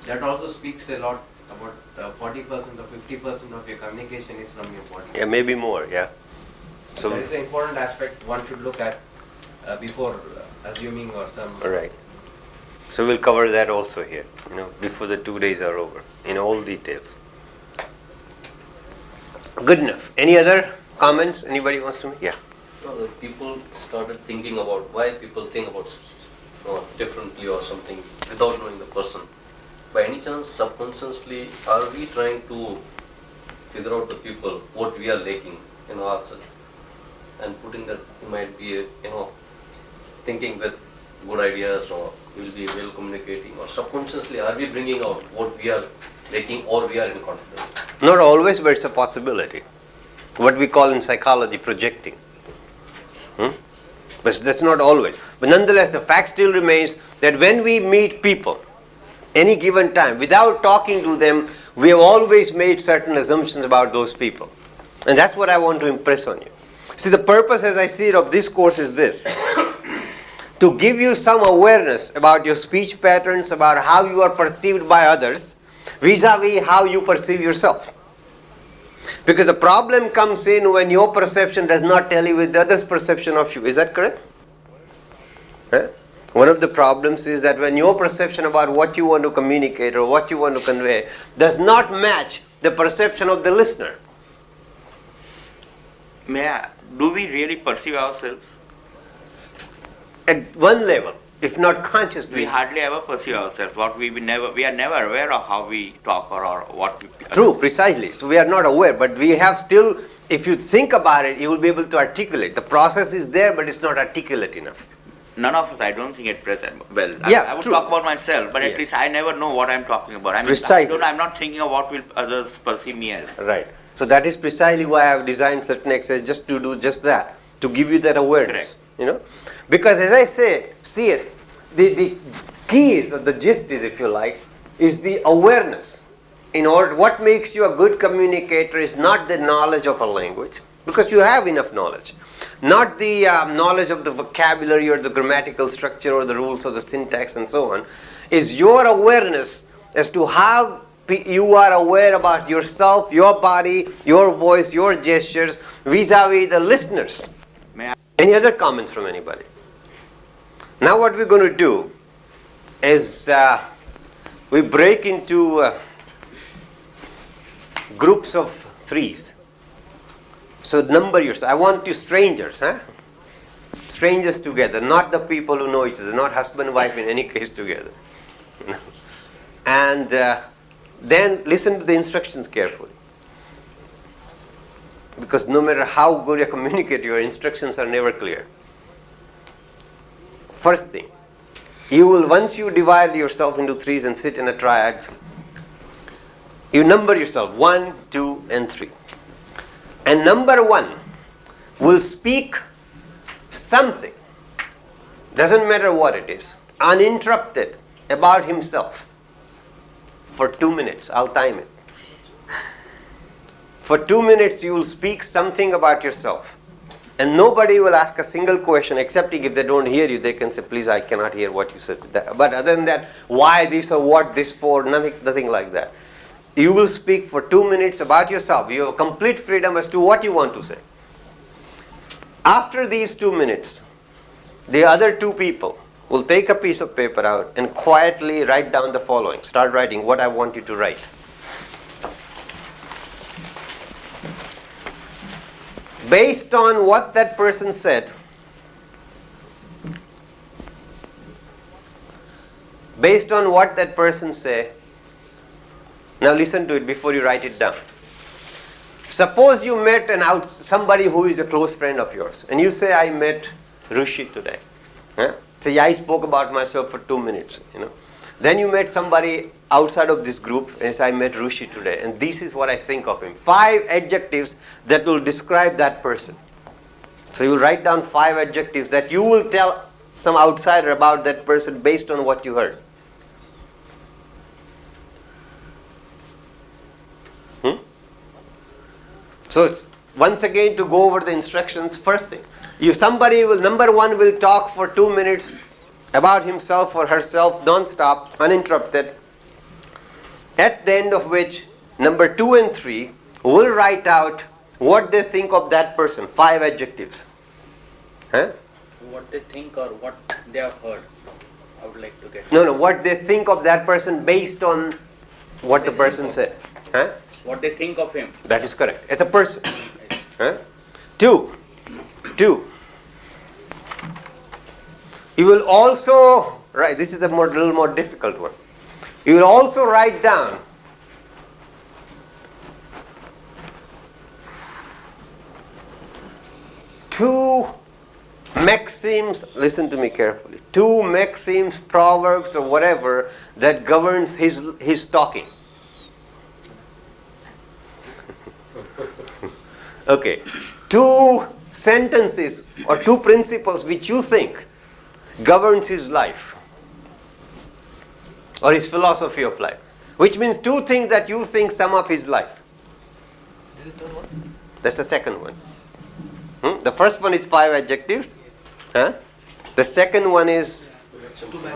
That also speaks a lot about 40% or 50% of your communication is from your body. Yeah, maybe more. Yeah. So. That is an important aspect one should look at before assuming or some. All right. So we'll cover that also here, before the 2 days are over, in all details. Good enough. Any other comments? Anybody wants to make? Yeah. No, people started thinking about why people think about differently or something without knowing the person. By any chance, subconsciously, are we trying to figure out the people what we are lacking in ourselves, and putting that we might be, thinking with good ideas or will be well communicating, or subconsciously are we bringing out what we are lacking or we are in confidence? Not always, but it's a possibility. What we call in psychology projecting. But that's not always. But nonetheless, the fact still remains that when we meet people, any given time, without talking to them, we have always made certain assumptions about those people. And that's what I want to impress on you. See, the purpose as I see it of this course is this. To give you some awareness about your speech patterns, about how you are perceived by others, vis-a-vis how you perceive yourself. Because the problem comes in when your perception does not tally with the other's perception of you. Is that correct? One of the problems is that when your perception about what you want to communicate or what you want to convey does not match the perception of the listener. Do we really perceive ourselves? At one level, if not consciously. We hardly ever perceive ourselves. We are never aware of how we talk or what we. True, precisely. So we are not aware, but we have still, if you think about it, you will be able to articulate. The process is there, but it's not articulate enough. None of us, I don't think, at present. Well, Yeah, I would true. talk about myself, but Yeah. at least I never know what I'm talking about. I mean, Precisely. I'm not thinking of what will others perceive me as. Right. So that is precisely why I have designed certain exercises just to do just that, to give you that awareness. You know, because as I say, see it, the key is, or the gist is, if you like, is the awareness. In order, what makes you a good communicator is not the knowledge of a language, because you have enough knowledge. Not the knowledge of the vocabulary or the grammatical structure or the rules of the syntax and so on, is your awareness as to how you are aware about yourself, your body, your voice, your gestures, vis-a-vis the listeners. Any other comments from anybody? Now what we're going to do is we break into groups of threes. So number yourself. I want you strangers, strangers together, not the people who know each other, not husband and wife in any case together. And then listen to the instructions carefully. Because no matter how good you communicate, your instructions are never clear. First thing, you will, once you divide yourself into threes and sit in a triad, you number yourself 1, 2, and 3. And number 1 will speak something, doesn't matter what it is, uninterrupted about himself for 2 minutes. I'll time it. For 2 minutes you will speak something about yourself. And nobody will ask a single question, except if they don't hear you, they can say, please, I cannot hear what you said. But other than that, why this or what this for, nothing like that. You will speak for 2 minutes about yourself. You have complete freedom as to what you want to say. After these 2 minutes, the other 2 people will take a piece of paper out and quietly write down the following. Start writing what I want you to write. Based on what that person said, now listen to it before you write it down. Suppose you met somebody who is a close friend of yours, and you say, I met Rooshi today. Say, I spoke about myself for 2 minutes. Then you met somebody outside of this group and say, I met Rooshi today, and this is what I think of him. 5 adjectives that will describe that person. So you will write down 5 adjectives that you will tell some outsider about that person based on what you heard. So once again, to go over the instructions, first thing, number 1 will talk for 2 minutes about himself or herself, non-stop, uninterrupted, at the end of which number 2 and 3 will write out what they think of that person, 5 adjectives. What they think or what they have heard, I would like to get. No, what they think of that person based on what the person said. What they think of him. That is correct. It's a person. 2. You will also write, this is a little more difficult one. You will also write down two maxims, listen to me carefully, 2 maxims, proverbs or whatever that governs his talking. Okay, 2 sentences or 2 principles which you think governs his life or his philosophy of life, which means 2 things that you think sum up his life. That's the second one. The first one is 5 adjectives. Huh? The second one is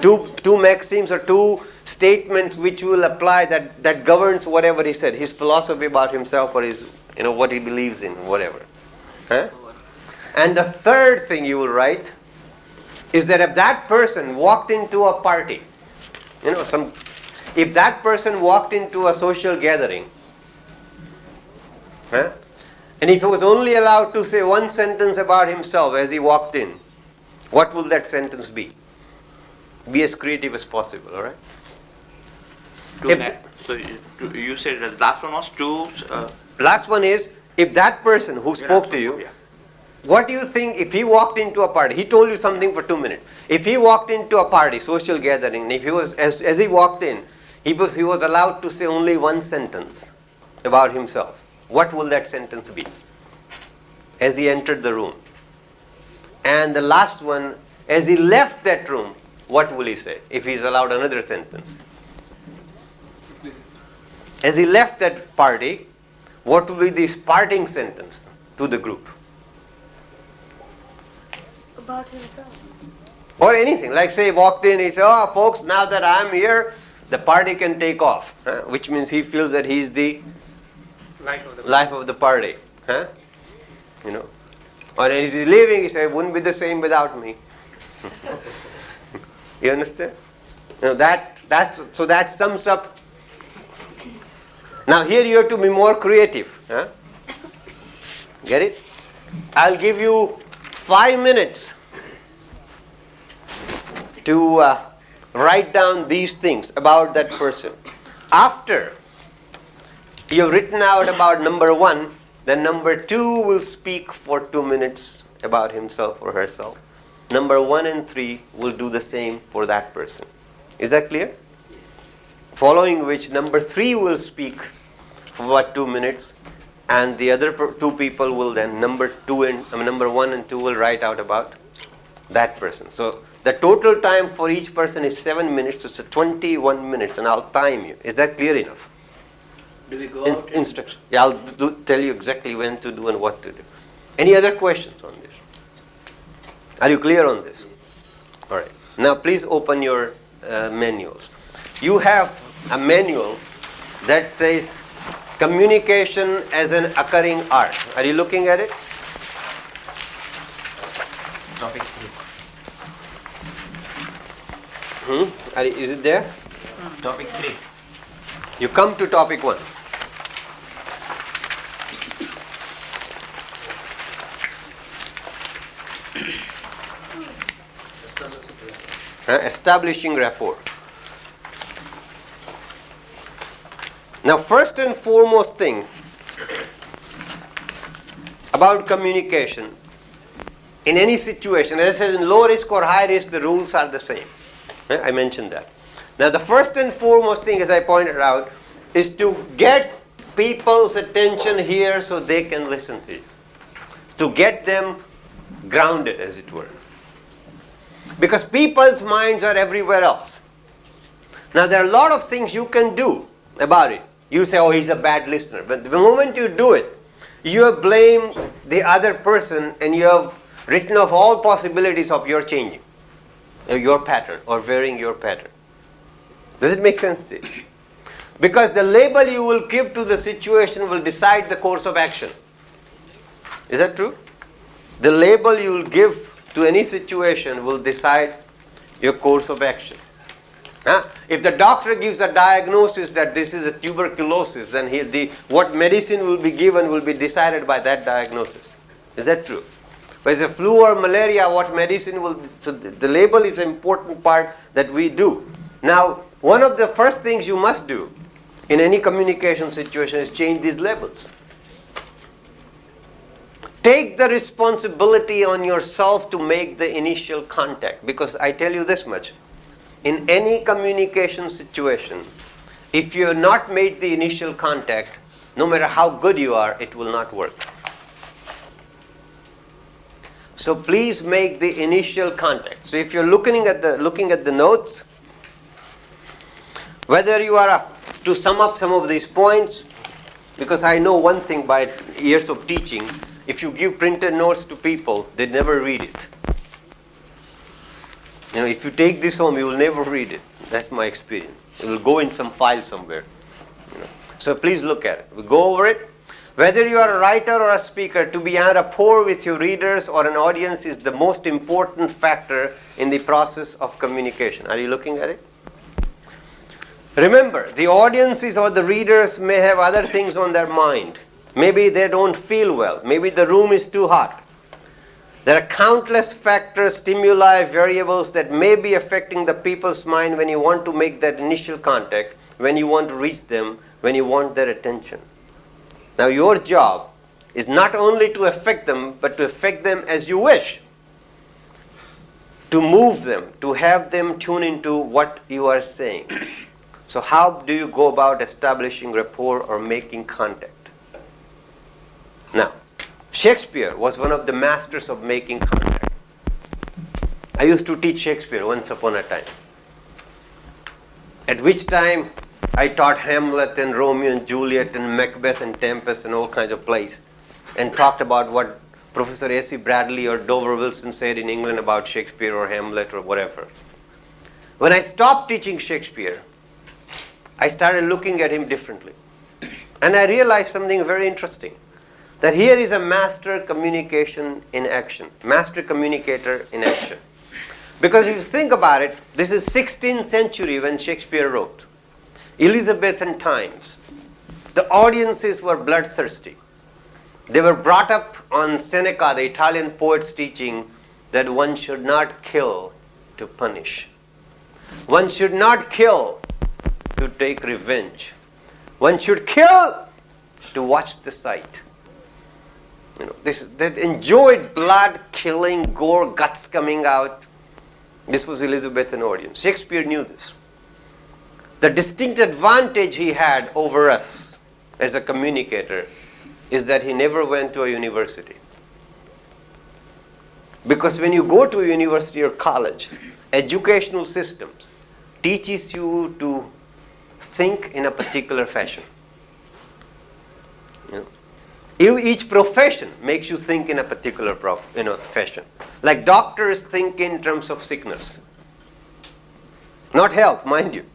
two maxims or 2 statements which will apply that governs whatever he said, his philosophy about himself or his, what he believes in, whatever. Huh? And the third thing you will write is that if that person walked into a party, if that person walked into a social gathering, huh? And if he was only allowed to say one sentence about himself as he walked in, what will that sentence be? Be as creative as possible, all right? So you said the last one was two. Last one is, if that person who spoke to you, what do you think if he walked into a party? He told you something for 2 minutes. If he walked into a party, social gathering, if he was as he walked in, he was allowed to say only one sentence about himself. What will that sentence be? As he entered the room. And the last one, as he left that room, what will he say if he is allowed another sentence? As he left that party, what will be the parting sentence to the group? About himself. Or anything. Like say he walked in, he said, "Oh folks, now that I'm here, the party can take off." Which means he feels that he's the life of the party. Or as he's leaving, he said, "It wouldn't be the same without me." You understand? That sums up. Now here you have to be more creative. Get it? I'll give you 5 minutes to write down these things about that person. After you've written out about number 1, then number 2 will speak for 2 minutes about himself or herself. Number 1 and 3 will do the same for that person. Is that clear? Following which number 3 will speak for about 2 minutes, and the other 2 people will then number 1 and 2 will write out about that person. So the total time for each person is 7 minutes. So it's 21 minutes, and I'll time you. Is that clear enough? Do we go out? Instruction. Yeah, I'll tell you exactly when to do and what to do. Any other questions on this? Are you clear on this? All right. Now please open your manuals. You have a manual that says communication as an occurring art. Are you looking at it? Topic 3. Is it there? Topic 3. You come to topic 1. Establishing rapport. Now, first and foremost thing about communication in any situation, as I said, in low risk or high risk, the rules are the same. I mentioned that. Now, the first and foremost thing, as I pointed out, is to get people's attention here so they can listen to you. To get them grounded, as it were. Because people's minds are everywhere else. Now, there are a lot of things you can do about it. You say, "Oh, he's a bad listener." But the moment you do it, you have blamed the other person and you have written off all possibilities of your changing your pattern or varying your pattern. Does it make sense to you? Because the label you will give to the situation will decide the course of action. Is that true? The label you will give to any situation will decide your course of action. If the doctor gives a diagnosis that this is a tuberculosis, then what medicine will be given will be decided by that diagnosis. Is that true? But if it's a flu or malaria, what medicine will be? So the label is an important part that we do. Now, one of the first things you must do in any communication situation is change these labels. Take the responsibility on yourself to make the initial contact. Because I tell you this much. In any communication situation, if you have not made the initial contact, no matter how good you are, it will not work. So please make the initial contact. So if you're looking at the notes, whether you are to sum up some of these points, because I know one thing by years of teaching, if you give printed notes to people, they never read it. If you take this home, you will never read it. That's my experience. It will go in some file somewhere. So please look at it. We go over it. Whether you are a writer or a speaker, to be en rapport with your readers or an audience is the most important factor in the process of communication. Are you looking at it? Remember, the audiences or the readers may have other things on their mind. Maybe they don't feel well. Maybe the room is too hot. There are countless factors, stimuli, variables that may be affecting the people's mind when you want to make that initial contact, when you want to reach them, when you want their attention. Now your job is not only to affect them, but to affect them as you wish. To move them, to have them tune into what you are saying. So how do you go about establishing rapport or making contact? Now, Shakespeare was one of the masters of making contact. I used to teach Shakespeare once upon a time. At which time I taught Hamlet and Romeo and Juliet and Macbeth and Tempest and all kinds of plays, and talked about what Professor A.C. Bradley or Dover Wilson said in England about Shakespeare or Hamlet or whatever. When I stopped teaching Shakespeare, I started looking at him differently. And I realized something very interesting. That here is a master communication in action. Master communicator in action. Because if you think about it, this is 16th century when Shakespeare wrote. Elizabethan times. The audiences were bloodthirsty. They were brought up on Seneca, the Italian poet's teaching that one should not kill to punish. One should not kill to take revenge. One should kill to watch the sight. They enjoyed blood, killing, gore, guts coming out. This was Elizabethan audience. Shakespeare knew this. The distinct advantage he had over us as a communicator is that he never went to a university. Because when you go to a university or college, educational systems teaches you to think in a particular fashion. Each profession makes you think in a particular fashion. Like doctors think in terms of sickness, not health, mind you.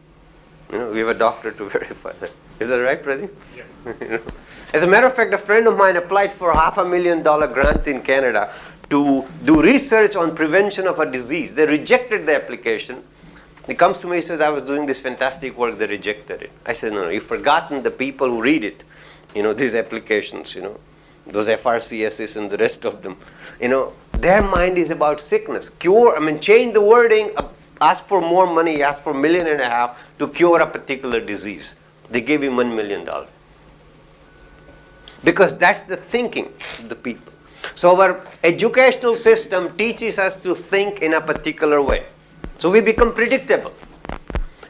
We have a doctor to verify that. Is that right, Pradeep? Yeah. As a matter of fact, a friend of mine applied for a $500,000 grant in Canada to do research on prevention of a disease. They rejected the application. He comes to me and says, I was doing this fantastic work, they rejected it. I said, no, you've forgotten the people who read it. These applications, those FRCSs and the rest of them. Their mind is about sickness. Change the wording, ask for more money, ask for $1.5 million to cure a particular disease. They gave him $1 million. Because that's the thinking of the people. So our educational system teaches us to think in a particular way. So we become predictable.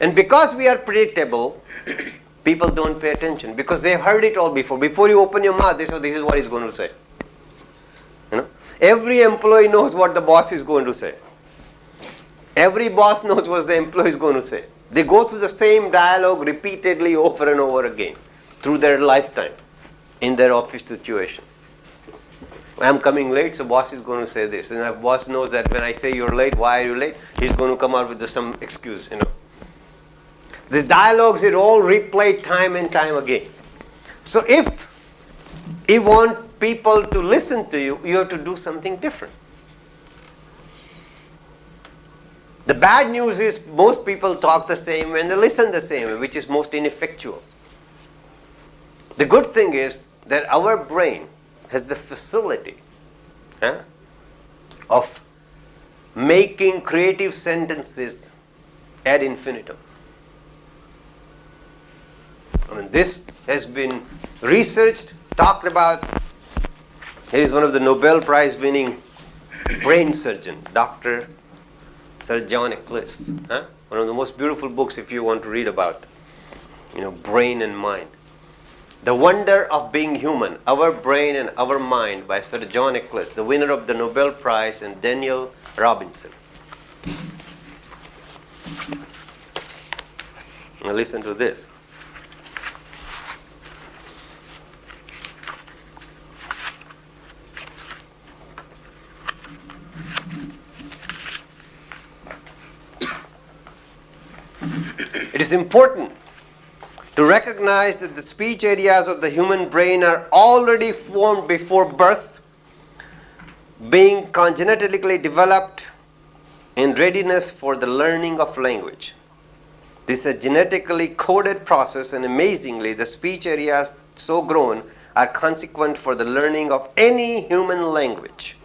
And because we are predictable, people don't pay attention because they've heard it all before. Before you open your mouth, they say, this is what he's going to say. Every employee knows what the boss is going to say. Every boss knows what the employee is going to say. They go through the same dialogue repeatedly over and over again through their lifetime in their office situation. I'm coming late, so boss is going to say this. And the boss knows that when I say you're late, why are you late? He's going to come out with some excuse, The dialogues are all replayed time and time again. So if you want people to listen to you, you have to do something different. The bad news is most people talk the same way and they listen the same way, which is most ineffectual. The good thing is that our brain has the facility of making creative sentences ad infinitum. This has been researched, talked about. Here is one of the Nobel Prize winning brain surgeon, Dr. Sir John Eccles. One of the most beautiful books if you want to read about, brain and mind. The Wonder of Being Human, Our Brain and Our Mind by Sir John Eccles, the winner of the Nobel Prize, and Daniel Robinson. Now listen to this. is important to recognize that the speech areas of the human brain are already formed before birth, being congenitally developed in readiness for the learning of language. This is a genetically coded process, and amazingly, the speech areas so grown are consequent for the learning of any human language.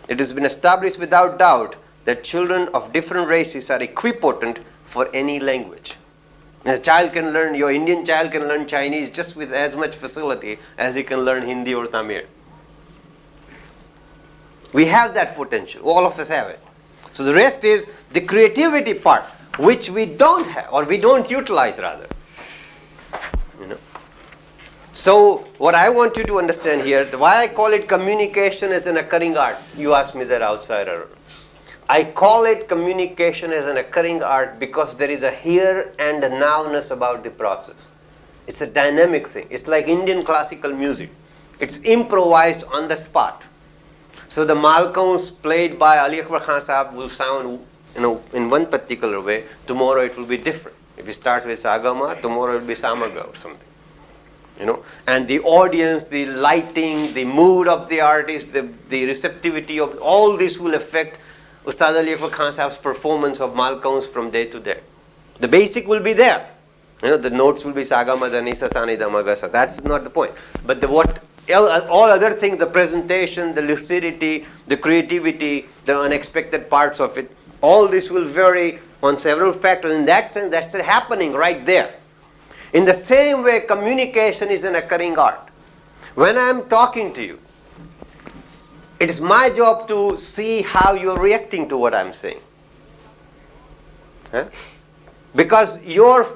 It has been established without doubt that children of different races are equipotent for any language. A child can learn, your Indian child can learn Chinese just with as much facility as he can learn Hindi or Tamil. We have that potential. All of us have it. So the rest is the creativity part, which we don't have, or we don't utilize rather. You know. So what I want you to understand here, why I call it communication as an occurring art. You asked me that outside. I call it communication as an occurring art because there is a here and a nowness about the process. It's a dynamic thing. It's like Indian classical music. It's improvised on the spot. So the malkauns played by Ali Akbar Khan Sahab will sound, in one particular way. Tomorrow it will be different. If it starts with Sagama, tomorrow it will be Samaga or something. And the audience, the lighting, the mood of the artist, the receptivity of all this will affect Ustad Ali Akbar Khan Sahab's performance of malkauns from day to day. The basic will be there. The notes will be Sagama, Danisa, Sani, Damagasa. That's not the point. But all other things, the presentation, the lucidity, the creativity, the unexpected parts of it, all this will vary on several factors. In that sense, that's happening right there. In the same way, communication is an occurring art. When I'm talking to you, it is my job to see how you're reacting to what I'm saying. Because your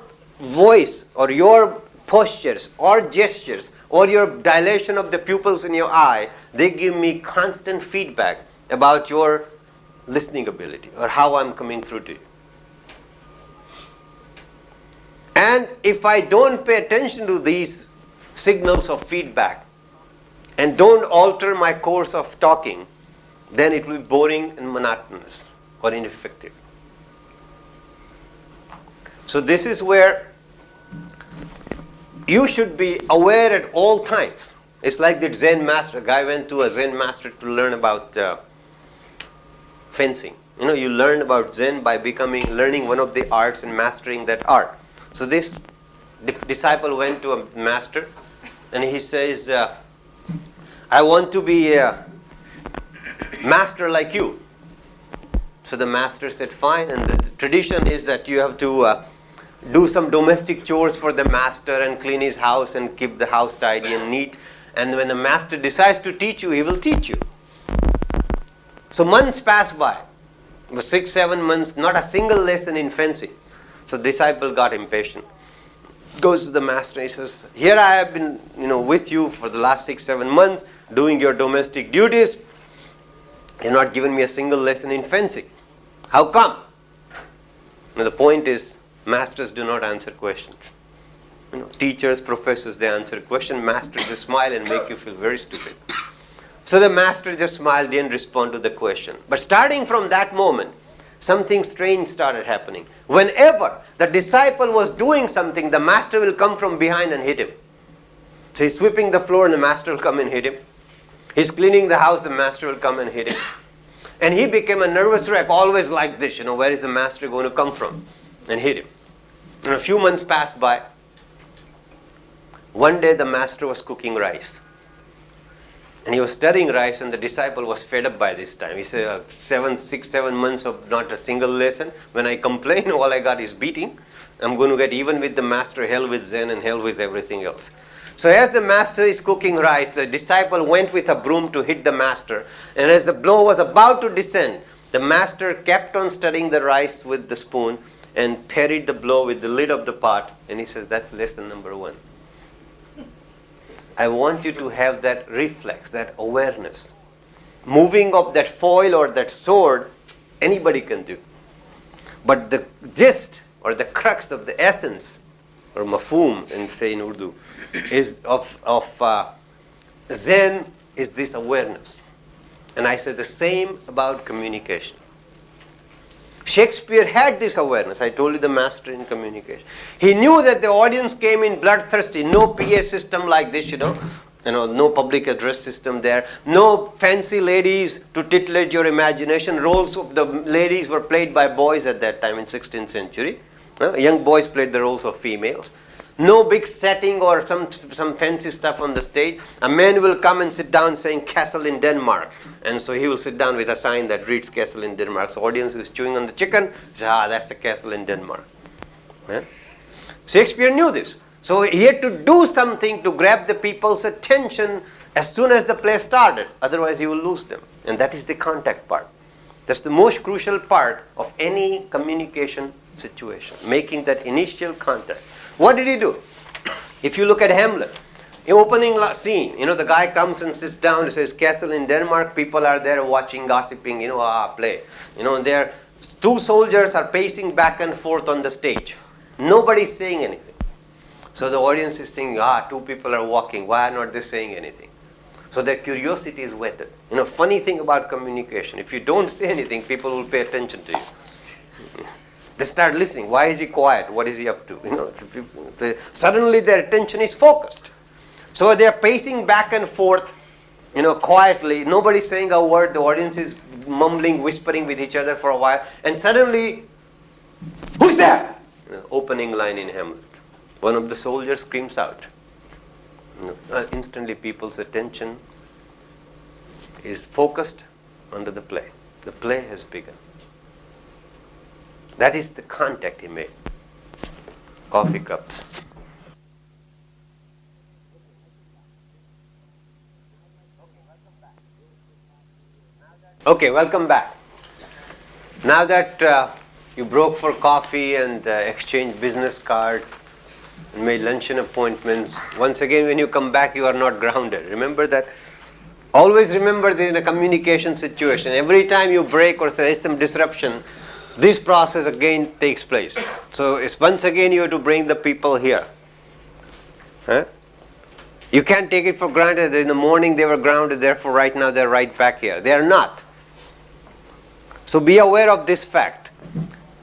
voice or your postures or gestures or your dilation of the pupils in your eye, they give me constant feedback about your listening ability or how I'm coming through to you. And if I don't pay attention to these signals of feedback and don't alter my course of talking, then it will be boring and monotonous or ineffective. So this is where you should be aware at all times. It's like the Zen master. A guy went to a Zen master to learn about fencing. You learn about Zen by learning one of the arts and mastering that art. So this disciple went to a master and he says, I want to be a master like you. So the master said, fine. And the tradition is that you have to do some domestic chores for the master and clean his house and keep the house tidy and neat. And when the master decides to teach you, he will teach you. So months pass by. It was 6-7 months, not a single lesson in fencing. So the disciple got impatient. Goes to the master and he says, here I have been with you for the last 6-7 months doing your domestic duties. You're not giving me a single lesson in fencing. How come? Now the point is, masters do not answer questions. Teachers, professors, they answer questions. Masters just smile and make you feel very stupid. So the master just smiled, didn't respond to the question. But starting from that moment, something strange started happening. Whenever the disciple was doing something, the master will come from behind and hit him. So he's sweeping the floor and the master will come and hit him. He's cleaning the house, the master will come and hit him. And he became a nervous wreck, always like this, where is the master going to come from? And hit him. And a few months passed by. One day the master was cooking rice. And he was stirring rice and the disciple was fed up by this time. He said, 6-7 months of not a single lesson. When I complain, all I got is beating. I'm going to get even with the master, hell with Zen and hell with everything else. So as the master is cooking rice, the disciple went with a broom to hit the master. And as the blow was about to descend, the master kept on stirring the rice with the spoon and parried the blow with the lid of the pot. And he says, that's lesson number 1. I want you to have that reflex, that awareness. Moving of that foil or that sword, anybody can do. But the gist or the crux of the essence, or mafhum, and say in Urdu, is of Zen is this awareness. And I say the same about communication. Shakespeare had this awareness. I told you the master in communication. He knew that the audience came in bloodthirsty. No PA system like this, no public address system there. No fancy ladies to titillate your imagination. Roles of the ladies were played by boys at that time in 16th century. Young boys played the roles of females. No big setting or some fancy stuff on the stage. A man will come and sit down saying castle in Denmark. And so he will sit down with a sign that reads castle in Denmark. So audience is chewing on the chicken. That's the castle in Denmark. Shakespeare knew this. So he had to do something to grab the people's attention as soon as the play started. Otherwise he will lose them. And that is the contact part. That's the most crucial part of any communication situation. Making that initial contact. What did he do? If you look at Hamlet, the opening scene, the guy comes and sits down and says, castle in Denmark, people are there watching, gossiping, play. There, two soldiers are pacing back and forth on the stage. Nobody's saying anything. So the audience is thinking, two people are walking, why are not they saying anything? So their curiosity is whetted. Funny thing about communication, if you don't say anything, people will pay attention to you. They start listening. Why is he quiet? What is he up to? Suddenly their attention is focused. So they are pacing back and forth, quietly. Nobody's saying a word. The audience is mumbling, whispering with each other for a while. And suddenly, who's there? Opening line in Hamlet. One of the soldiers screams out. Instantly people's attention is focused onto the play. The play has begun. That is the contact he made. Coffee cups. Okay, welcome back. Now that you broke for coffee and exchanged business cards and made luncheon appointments, once again when you come back you are not grounded. Remember that? Always remember that in a communication situation, every time you break or there is some disruption, this process again takes place. So it's once again you have to bring the people here. You can't take it for granted that in the morning they were grounded, therefore right now they're right back here. They are not. So be aware of this fact.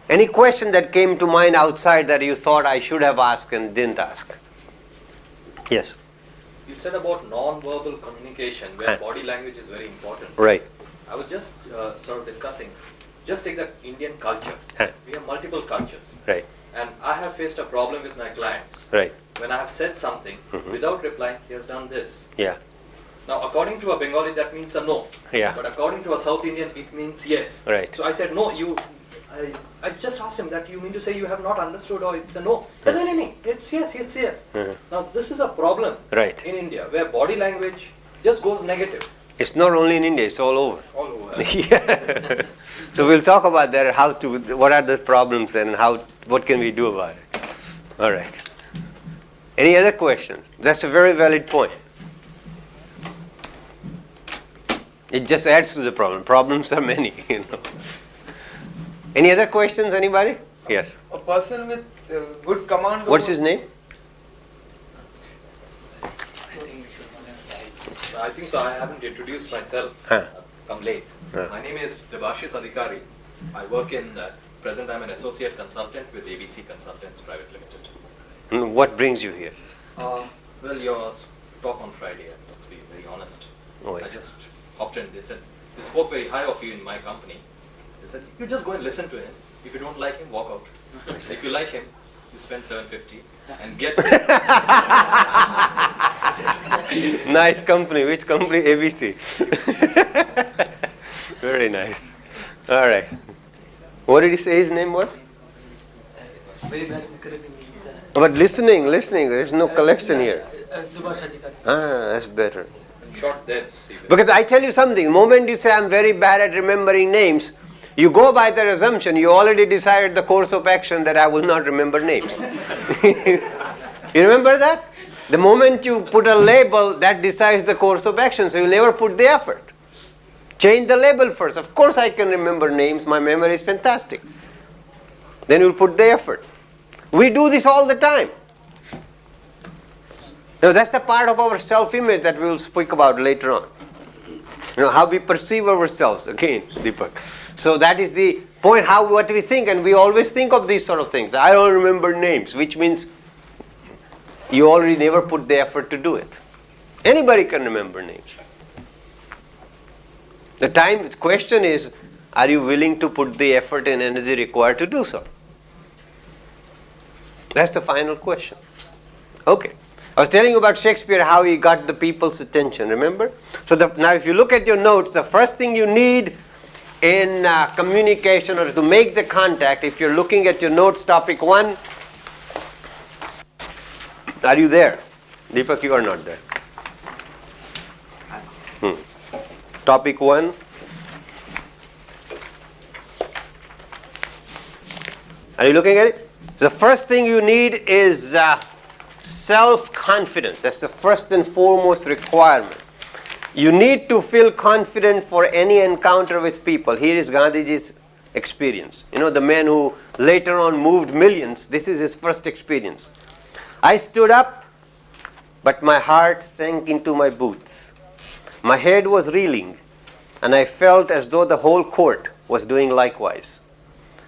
Any question that came to mind outside that you thought I should have asked and didn't ask? Yes. You said about non-verbal communication where body language is very important. Right. I was just sort of discussing. Just take the Indian culture. We have multiple cultures. Right. And I have faced a problem with my clients. Right. When I have said something, without replying, he has done this. Yeah. Now, according to a Bengali, that means a no. Yeah. But according to a South Indian, it means yes. Right. So I said, no, I just asked him that you mean to say you have not understood or it's a no. No, it's yes, yes. Now, this is a problem in India where body language just goes negative. It's not only in India, it's all over. All over. Yeah. So we'll talk about that, what are the problems then and what can we do about it. All right. Any other questions? That's a very valid point. It just adds to the problem. Problems are many, Any other questions, anybody? Yes. A person with good command. What's his name? I think so. I haven't introduced myself. Huh. I've come late. My name is Debashis Adhikari. I work in, present I'm an associate consultant with ABC Consultants Private Limited. What brings you here? Well, your talk on Friday, let's be very honest. Oh, I just hopped in. They said, they spoke very high of you in my company. They said, you just go and listen to him. If you don't like him, walk out. If you like him, you spend $750 and get Nice company. Which company? ABC. Very nice. All right. What did he say his name was? But listening, there's no collection here. That's better. Short debts. Because I tell you something, the moment you say I'm very bad at remembering names, you go by that assumption, you already decided the course of action that I will not remember names. You remember that? The moment you put a label, that decides the course of action, so you never put the effort. Change the label first. Of course I can remember names, my memory is fantastic. Then you'll put the effort. We do this all the time. Now that's the part of our self-image that we will speak about later on. How we perceive ourselves, again, Deepak. So that is the point how what we think, and we always think of these sort of things. I don't remember names, which means you already never put the effort to do it. Anybody can remember names. The question is, are you willing to put the effort and energy required to do so? That's the final question. Okay. I was telling you about Shakespeare, how he got the people's attention, remember? So now if you look at your notes, the first thing you need in communication or to make the contact, if you're looking at your notes, topic 1, are you there? Deepak, you are not there. Topic 1. Are you looking at it? The first thing you need is self-confidence. That's the first and foremost requirement. You need to feel confident for any encounter with people. Here is Gandhiji's experience. You know, the man who later on moved millions, this is his first experience. I stood up, but my heart sank into my boots. My head was reeling, and I felt as though the whole court was doing likewise.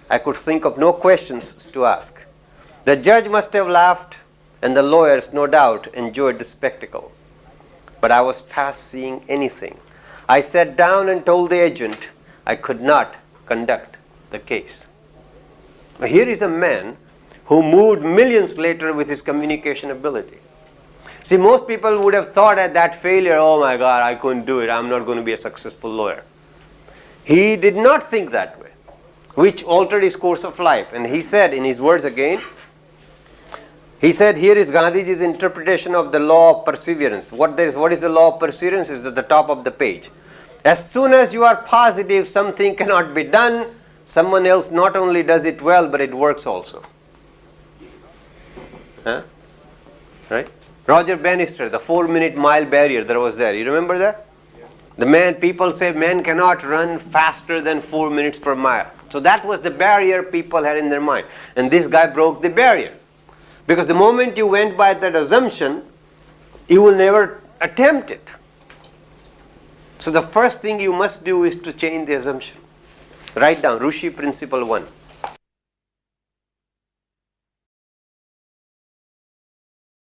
I could think of no questions to ask. The judge must have laughed, and the lawyers, no doubt, enjoyed the spectacle. But I was past seeing anything. I sat down and told the agent I could not conduct the case. Now, here is a man who moved millions later with his communication ability. See, most people would have thought at that failure, oh my God, I couldn't do it, I'm not going to be a successful lawyer. He did not think that way, which altered his course of life. And he said, in his words again, he said, here is Gandhiji's interpretation of the law of perseverance. What is the law of perseverance? Is at the top of the page. As soon as you are positive something cannot be done, someone else not only does it well, but it works also. Huh? Right? Roger Bannister, the 4-minute mile barrier that was there. You remember that? The man, people say men cannot run faster than 4 minutes per mile. So that was the barrier people had in their mind. And this guy broke the barrier. Because the moment you went by that assumption, you will never attempt it. So the first thing you must do is to change the assumption. Write down Rushi principle 1.